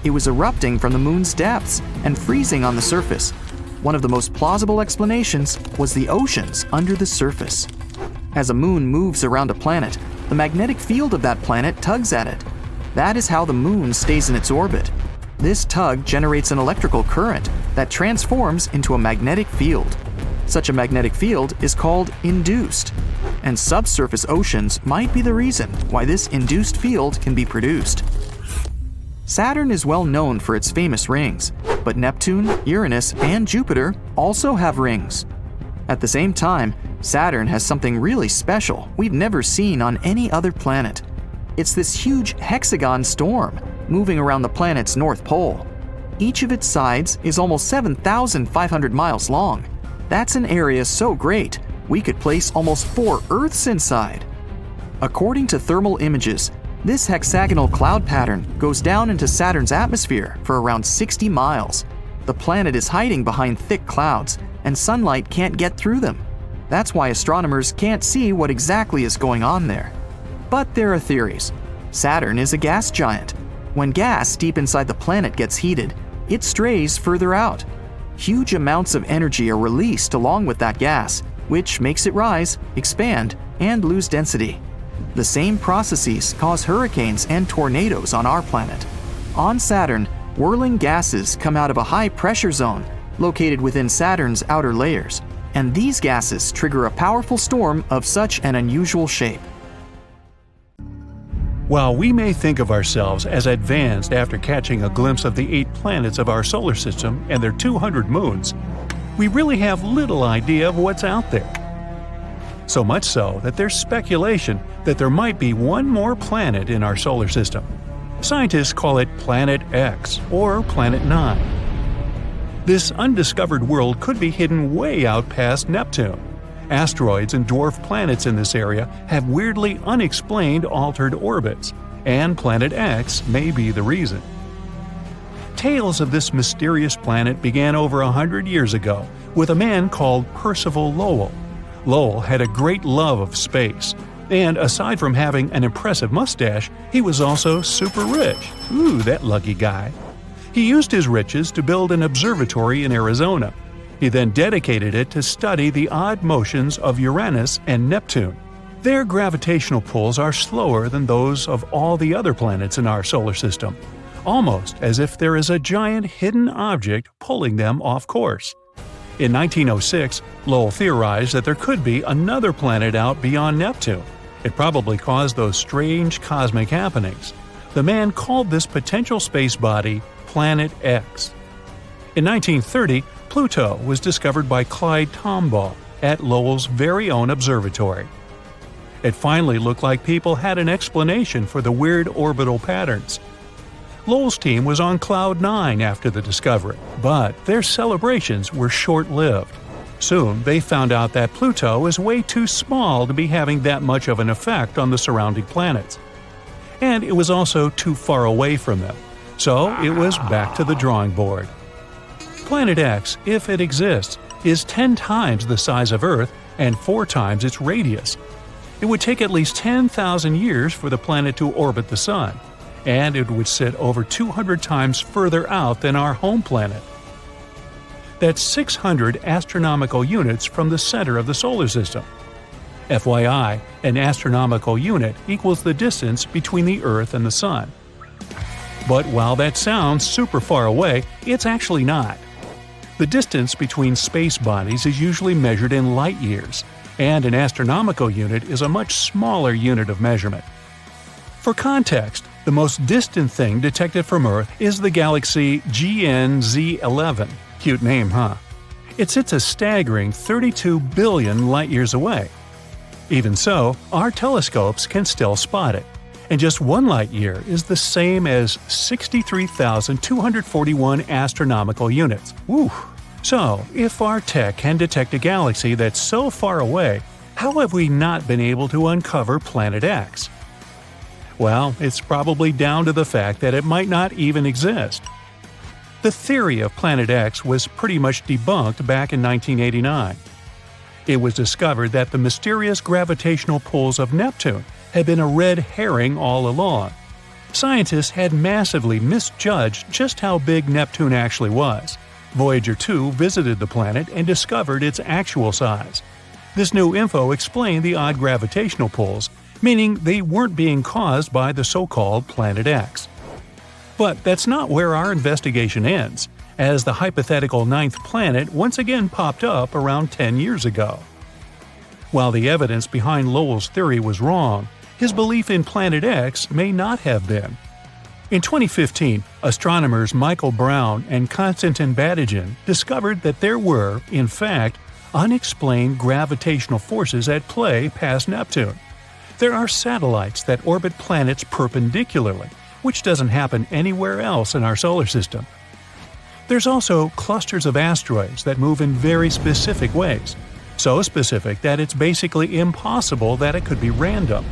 It was erupting from the moon's depths and freezing on the surface. One of the most plausible explanations was the oceans under the surface. As a moon moves around a planet, the magnetic field of that planet tugs at it. That is how the moon stays in its orbit. This tug generates an electrical current that transforms into a magnetic field. Such a magnetic field is called induced, and subsurface oceans might be the reason why this induced field can be produced. Saturn is well known for its famous rings, but Neptune, Uranus, and Jupiter also have rings. At the same time, Saturn has something really special we've never seen on any other planet. It's this huge hexagon storm moving around the planet's north pole. Each of its sides is almost 7,500 miles long. That's an area so great, we could place almost 4 Earths inside. According to thermal images, this hexagonal cloud pattern goes down into Saturn's atmosphere for around 60 miles. The planet is hiding behind thick clouds, and sunlight can't get through them. That's why astronomers can't see what exactly is going on there. But there are theories. Saturn is a gas giant. When gas deep inside the planet gets heated, it strays further out. Huge amounts of energy are released along with that gas, which makes it rise, expand, and lose density. The same processes cause hurricanes and tornadoes on our planet. On Saturn, whirling gases come out of a high-pressure zone located within Saturn's outer layers, and these gases trigger a powerful storm of such an unusual shape. While we may think of ourselves as advanced after catching a glimpse of the 8 planets of our solar system and their 200 moons, we really have little idea of what's out there. So much so that there's speculation that there might be one more planet in our solar system. Scientists call it Planet X or Planet 9. This undiscovered world could be hidden way out past Neptune. Asteroids and dwarf planets in this area have weirdly unexplained altered orbits, and Planet X may be the reason. Tales of this mysterious planet began over 100 years ago with a man called Percival Lowell. Lowell had a great love of space, and aside from having an impressive mustache, he was also super rich. Ooh, that lucky guy. He used his riches to build an observatory in Arizona. He then dedicated it to study the odd motions of Uranus and Neptune. Their gravitational pulls are slower than those of all the other planets in our solar system, almost as if there is a giant hidden object pulling them off course. In 1906, Lowell theorized that there could be another planet out beyond Neptune. It probably caused those strange cosmic happenings. The man called this potential space body Planet X. In 1930, Pluto was discovered by Clyde Tombaugh at Lowell's very own observatory. It finally looked like people had an explanation for the weird orbital patterns. Lowell's team was on cloud 9 after the discovery, but their celebrations were short-lived. Soon, they found out that Pluto is way too small to be having that much of an effect on the surrounding planets. And it was also too far away from them, so it was back to the drawing board. Planet X, if it exists, is 10 times the size of Earth and 4 times its radius. It would take at least 10,000 years for the planet to orbit the Sun, and it would sit over 200 times further out than our home planet. That's 600 astronomical units from the center of the solar system. FYI, an astronomical unit equals the distance between the Earth and the Sun. But while that sounds super far away, it's actually not. The distance between space bodies is usually measured in light years, and an astronomical unit is a much smaller unit of measurement. For context, the most distant thing detected from Earth is the galaxy GNZ11. Cute name, huh? It sits a staggering 32 billion light-years away. Even so, our telescopes can still spot it, and just 1 light-year is the same as 63,241 astronomical units. Woo! So, if our tech can detect a galaxy that's so far away, how have we not been able to uncover Planet X? Well, it's probably down to the fact that it might not even exist. The theory of Planet X was pretty much debunked back in 1989. It was discovered that the mysterious gravitational pulls of Neptune had been a red herring all along. Scientists had massively misjudged just how big Neptune actually was. Voyager 2 visited the planet and discovered its actual size. This new info explained the odd gravitational pulls, meaning they weren't being caused by the so-called Planet X. But that's not where our investigation ends, as the hypothetical ninth planet once again popped up around 10 years ago. While the evidence behind Lowell's theory was wrong, his belief in Planet X may not have been. In 2015, astronomers Michael Brown and Konstantin Batygin discovered that there were, in fact, unexplained gravitational forces at play past Neptune. There are satellites that orbit planets perpendicularly, which doesn't happen anywhere else in our solar system. There's also clusters of asteroids that move in very specific ways, so specific that it's basically impossible that it could be random.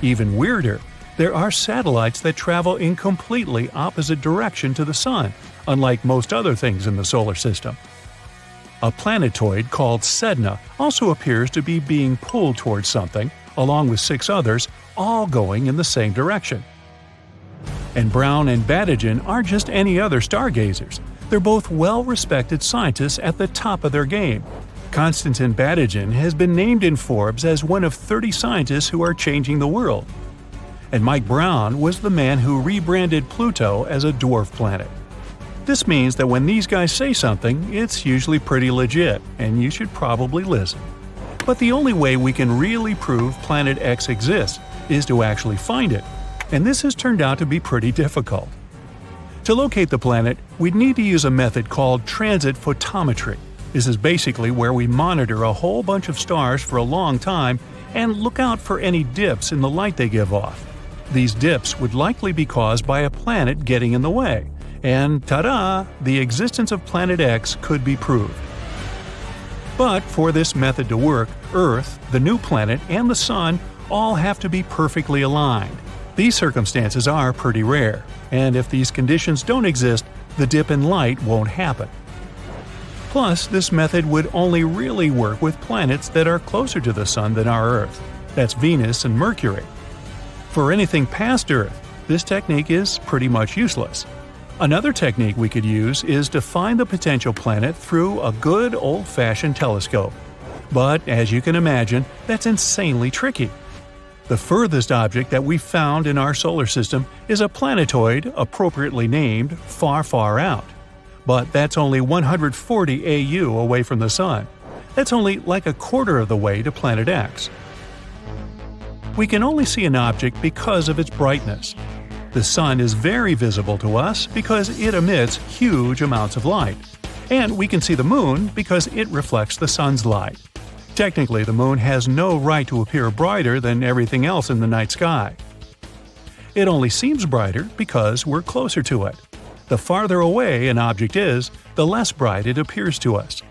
Even weirder, there are satellites that travel in completely opposite direction to the Sun, unlike most other things in the solar system. A planetoid called Sedna also appears to be being pulled towards something, along with 6 others, all going in the same direction. And Brown and Batygin aren't just any other stargazers. They're both well-respected scientists at the top of their game. Konstantin Batygin has been named in Forbes as one of 30 scientists who are changing the world. And Mike Brown was the man who rebranded Pluto as a dwarf planet. This means that when these guys say something, it's usually pretty legit, and you should probably listen. But the only way we can really prove Planet X exists is to actually find it, and this has turned out to be pretty difficult. To locate the planet, we'd need to use a method called transit photometry. This is basically where we monitor a whole bunch of stars for a long time and look out for any dips in the light they give off. These dips would likely be caused by a planet getting in the way, and ta-da! The existence of Planet X could be proved. But for this method to work, Earth, the new planet, and the Sun all have to be perfectly aligned. These circumstances are pretty rare, and if these conditions don't exist, the dip in light won't happen. Plus, this method would only really work with planets that are closer to the Sun than our Earth. That's Venus and Mercury. For anything past Earth, this technique is pretty much useless. Another technique we could use is to find the potential planet through a good old-fashioned telescope. But, as you can imagine, that's insanely tricky. The furthest object that we've found in our solar system is a planetoid appropriately named Far, Far Out. But that's only 140 AU away from the Sun. That's only like a quarter of the way to Planet X. We can only see an object because of its brightness. The Sun is very visible to us because it emits huge amounts of light. And we can see the Moon because it reflects the Sun's light. Technically, the Moon has no right to appear brighter than everything else in the night sky. It only seems brighter because we're closer to it. The farther away an object is, the less bright it appears to us.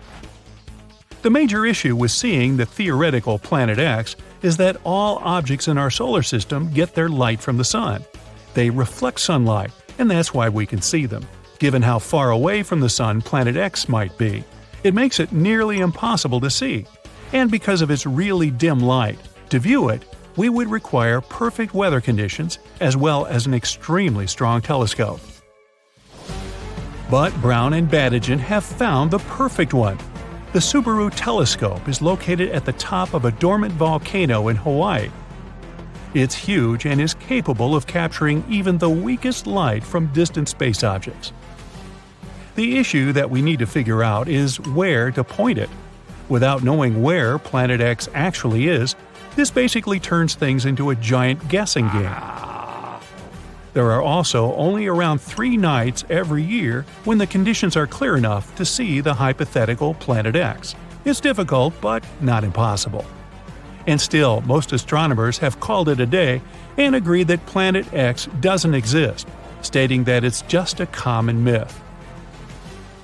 The major issue with seeing the theoretical Planet X is that all objects in our solar system get their light from the Sun. They reflect sunlight, and that's why we can see them. Given how far away from the Sun Planet X might be, it makes it nearly impossible to see. And because of its really dim light, to view it, we would require perfect weather conditions as well as an extremely strong telescope. But Brown and Batygin have found the perfect one. The Subaru telescope is located at the top of a dormant volcano in Hawaii. It's huge and is capable of capturing even the weakest light from distant space objects. The issue that we need to figure out is where to point it. Without knowing where Planet X actually is, this basically turns things into a giant guessing game. There are also only around 3 nights every year when the conditions are clear enough to see the hypothetical Planet X. It's difficult, but not impossible. And still, most astronomers have called it a day and agreed that Planet X doesn't exist, stating that it's just a common myth.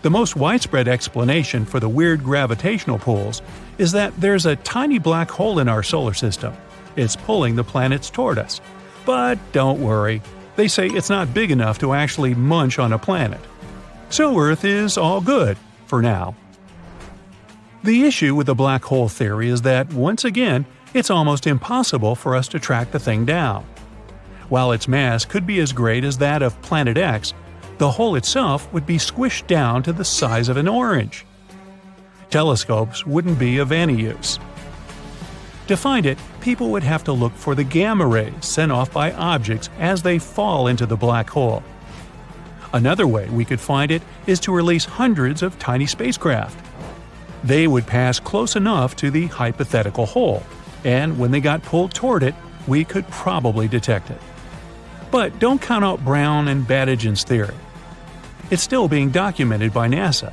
The most widespread explanation for the weird gravitational pulls is that there's a tiny black hole in our solar system. It's pulling the planets toward us. But don't worry. They say it's not big enough to actually munch on a planet. So Earth is all good, for now. The issue with the black hole theory is that, once again, it's almost impossible for us to track the thing down. While its mass could be as great as that of Planet X, the hole itself would be squished down to the size of an orange. Telescopes wouldn't be of any use. To find it, people would have to look for the gamma rays sent off by objects as they fall into the black hole. Another way we could find it is to release hundreds of tiny spacecraft. They would pass close enough to the hypothetical hole, and when they got pulled toward it, we could probably detect it. But don't count out Brown and Badigeon's theory. It's still being documented by NASA.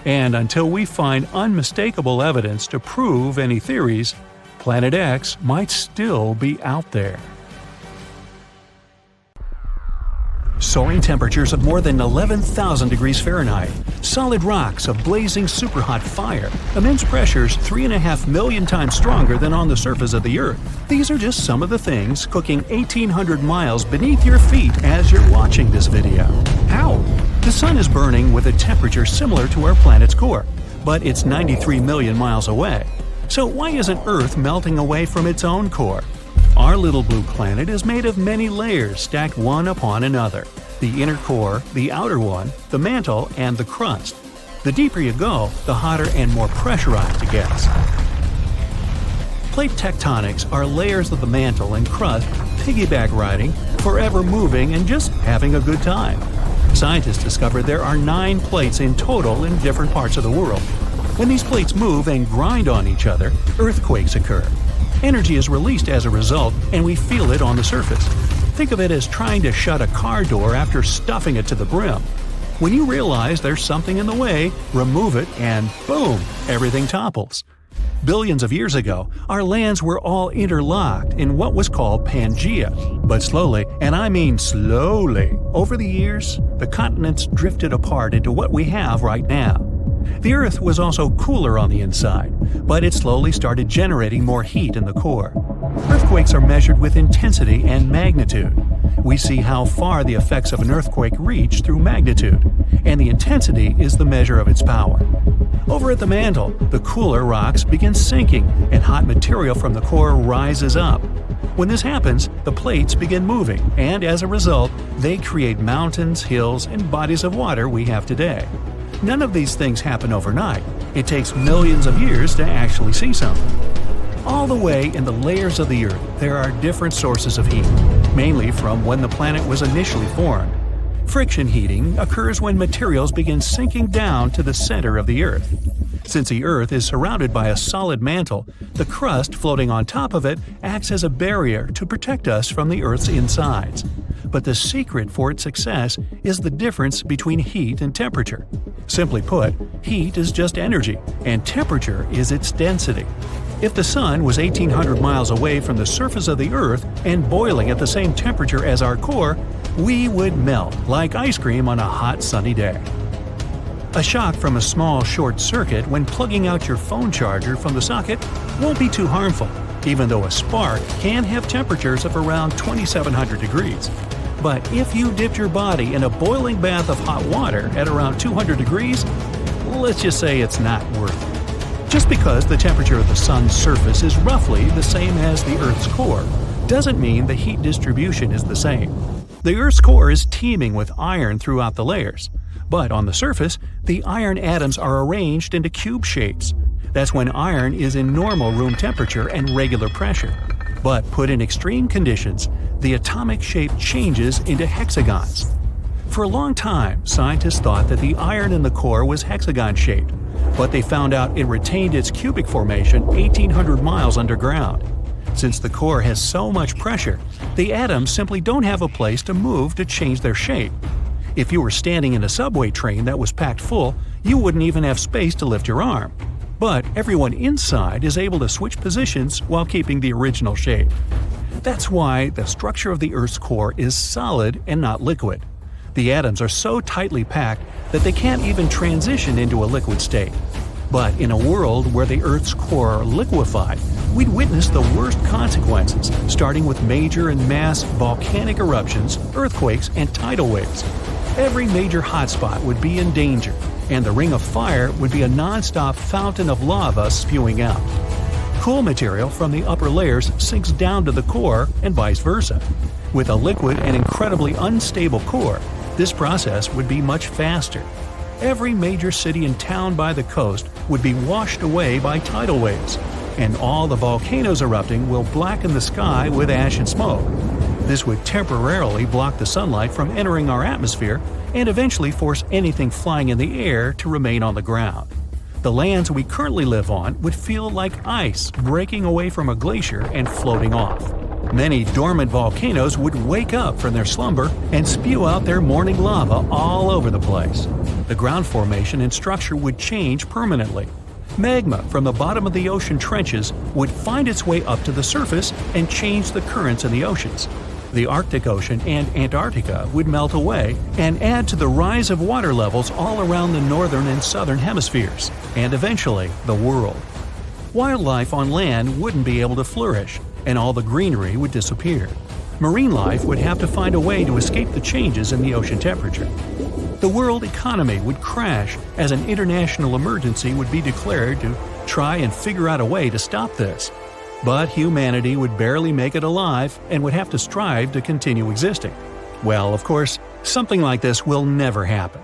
And until we find unmistakable evidence to prove any theories, Planet X might still be out there. Soaring temperatures of more than 11,000 degrees Fahrenheit, solid rocks of blazing superhot fire, immense pressures 3.5 million times stronger than on the surface of the Earth. These are just some of the things cooking 1,800 miles beneath your feet as you're watching this video. How? The Sun is burning with a temperature similar to our planet's core, but it's 93 million miles away. So why isn't Earth melting away from its own core? Our little blue planet is made of many layers stacked one upon another. The inner core, the outer one, the mantle, and the crust. The deeper you go, the hotter and more pressurized it gets. Plate tectonics are layers of the mantle and crust piggyback riding, forever moving and just having a good time. Scientists discovered there are 9 plates in total in different parts of the world. When these plates move and grind on each other, earthquakes occur. Energy is released as a result, and we feel it on the surface. Think of it as trying to shut a car door after stuffing it to the brim. When you realize there's something in the way, remove it, and boom, everything topples. Billions of years ago, our lands were all interlocked in what was called Pangaea. But slowly, and I mean slowly, over the years, the continents drifted apart into what we have right now. The Earth was also cooler on the inside, but it slowly started generating more heat in the core. Earthquakes are measured with intensity and magnitude. We see how far the effects of an earthquake reach through magnitude, and the intensity is the measure of its power. Over at the mantle, the cooler rocks begin sinking, and hot material from the core rises up. When this happens, the plates begin moving, and as a result, they create mountains, hills, and bodies of water we have today. None of these things happen overnight. It takes millions of years to actually see something. All the way in the layers of the Earth, there are different sources of heat, mainly from when the planet was initially formed. Friction heating occurs when materials begin sinking down to the center of the Earth. Since the Earth is surrounded by a solid mantle, the crust floating on top of it acts as a barrier to protect us from the Earth's insides. But the secret for its success is the difference between heat and temperature. Simply put, heat is just energy, and temperature is its density. If the Sun was 1,800 miles away from the surface of the Earth and boiling at the same temperature as our core, we would melt like ice cream on a hot sunny day. A shock from a small short circuit when plugging out your phone charger from the socket won't be too harmful, even though a spark can have temperatures of around 2,700 degrees. But if you dipped your body in a boiling bath of hot water at around 200 degrees, let's just say it's not worth it. Just because the temperature of the Sun's surface is roughly the same as the Earth's core, doesn't mean the heat distribution is the same. The Earth's core is teeming with iron throughout the layers, but on the surface, the iron atoms are arranged into cube shapes. That's when iron is in normal room temperature and regular pressure. But put in extreme conditions, the atomic shape changes into hexagons. For a long time, scientists thought that the iron in the core was hexagon-shaped, but they found out it retained its cubic formation 1,800 miles underground. Since the core has so much pressure, the atoms simply don't have a place to move to change their shape. If you were standing in a subway train that was packed full, you wouldn't even have space to lift your arm. But everyone inside is able to switch positions while keeping the original shape. That's why the structure of the Earth's core is solid and not liquid. The atoms are so tightly packed that they can't even transition into a liquid state. But in a world where the Earth's core liquefied, we'd witness the worst consequences, starting with major and mass volcanic eruptions, earthquakes, and tidal waves. Every major hotspot would be in danger, and the ring of fire would be a non-stop fountain of lava spewing out. Cool material from the upper layers sinks down to the core and vice versa. With a liquid and incredibly unstable core, this process would be much faster. Every major city and town by the coast would be washed away by tidal waves, and all the volcanoes erupting will blacken the sky with ash and smoke. This would temporarily block the sunlight from entering our atmosphere and eventually force anything flying in the air to remain on the ground. The lands we currently live on would feel like ice breaking away from a glacier and floating off. Many dormant volcanoes would wake up from their slumber and spew out their morning lava all over the place. The ground formation and structure would change permanently. Magma from the bottom of the ocean trenches would find its way up to the surface and change the currents in the oceans. The Arctic Ocean and Antarctica would melt away and add to the rise of water levels all around the northern and southern hemispheres, and eventually the world. Wildlife on land wouldn't be able to flourish, and all the greenery would disappear. Marine life would have to find a way to escape the changes in the ocean temperature. The world economy would crash as an international emergency would be declared to try and figure out a way to stop this. But humanity would barely make it alive and would have to strive to continue existing. Well, of course, something like this will never happen.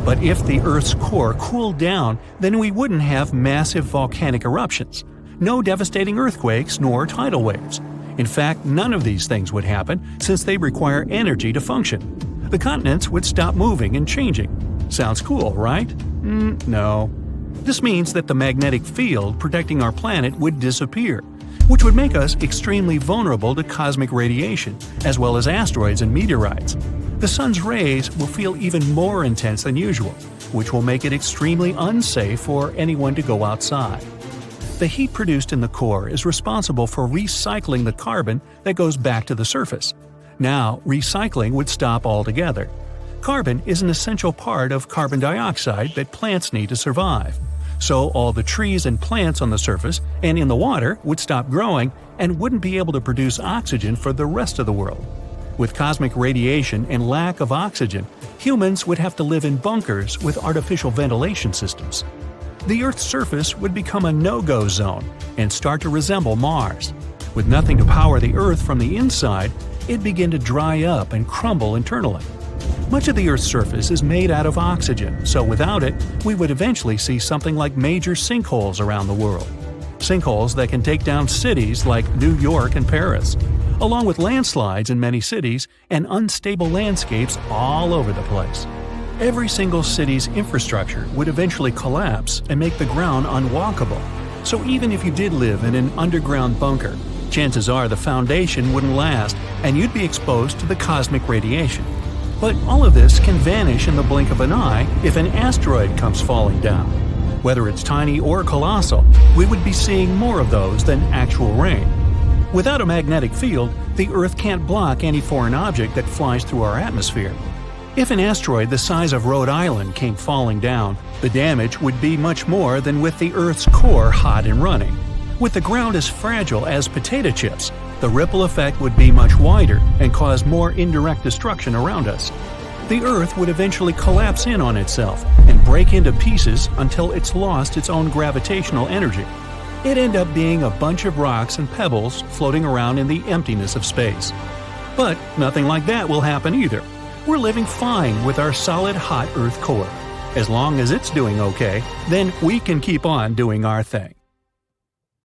But if the Earth's core cooled down, then we wouldn't have massive volcanic eruptions, no devastating earthquakes nor tidal waves. In fact, none of these things would happen since they require energy to function. The continents would stop moving and changing. Sounds cool, right? No. This means that the magnetic field protecting our planet would disappear, which would make us extremely vulnerable to cosmic radiation, as well as asteroids and meteorites. The sun's rays will feel even more intense than usual, which will make it extremely unsafe for anyone to go outside. The heat produced in the core is responsible for recycling the carbon that goes back to the surface. Now, recycling would stop altogether. Carbon is an essential part of carbon dioxide that plants need to survive. So all the trees and plants on the surface and in the water would stop growing and wouldn't be able to produce oxygen for the rest of the world. With cosmic radiation and lack of oxygen, humans would have to live in bunkers with artificial ventilation systems. The Earth's surface would become a no-go zone and start to resemble Mars. With nothing to power the Earth from the inside, it'd begin to dry up and crumble internally. Much of the Earth's surface is made out of oxygen, so without it, we would eventually see something like major sinkholes around the world. Sinkholes that can take down cities like New York and Paris, along with landslides in many cities and unstable landscapes all over the place. Every single city's infrastructure would eventually collapse and make the ground unwalkable. So even if you did live in an underground bunker, chances are the foundation wouldn't last and you'd be exposed to the cosmic radiation. But all of this can vanish in the blink of an eye if an asteroid comes falling down. Whether it's tiny or colossal, we would be seeing more of those than actual rain. Without a magnetic field, the Earth can't block any foreign object that flies through our atmosphere. If an asteroid the size of Rhode Island came falling down, the damage would be much more than with the Earth's core hot and running. With the ground as fragile as potato chips, the ripple effect would be much wider and cause more indirect destruction around us. The Earth would eventually collapse in on itself and break into pieces until it's lost its own gravitational energy. It'd end up being a bunch of rocks and pebbles floating around in the emptiness of space. But nothing like that will happen either. We're living fine with our solid hot Earth core. As long as it's doing okay, then we can keep on doing our thing.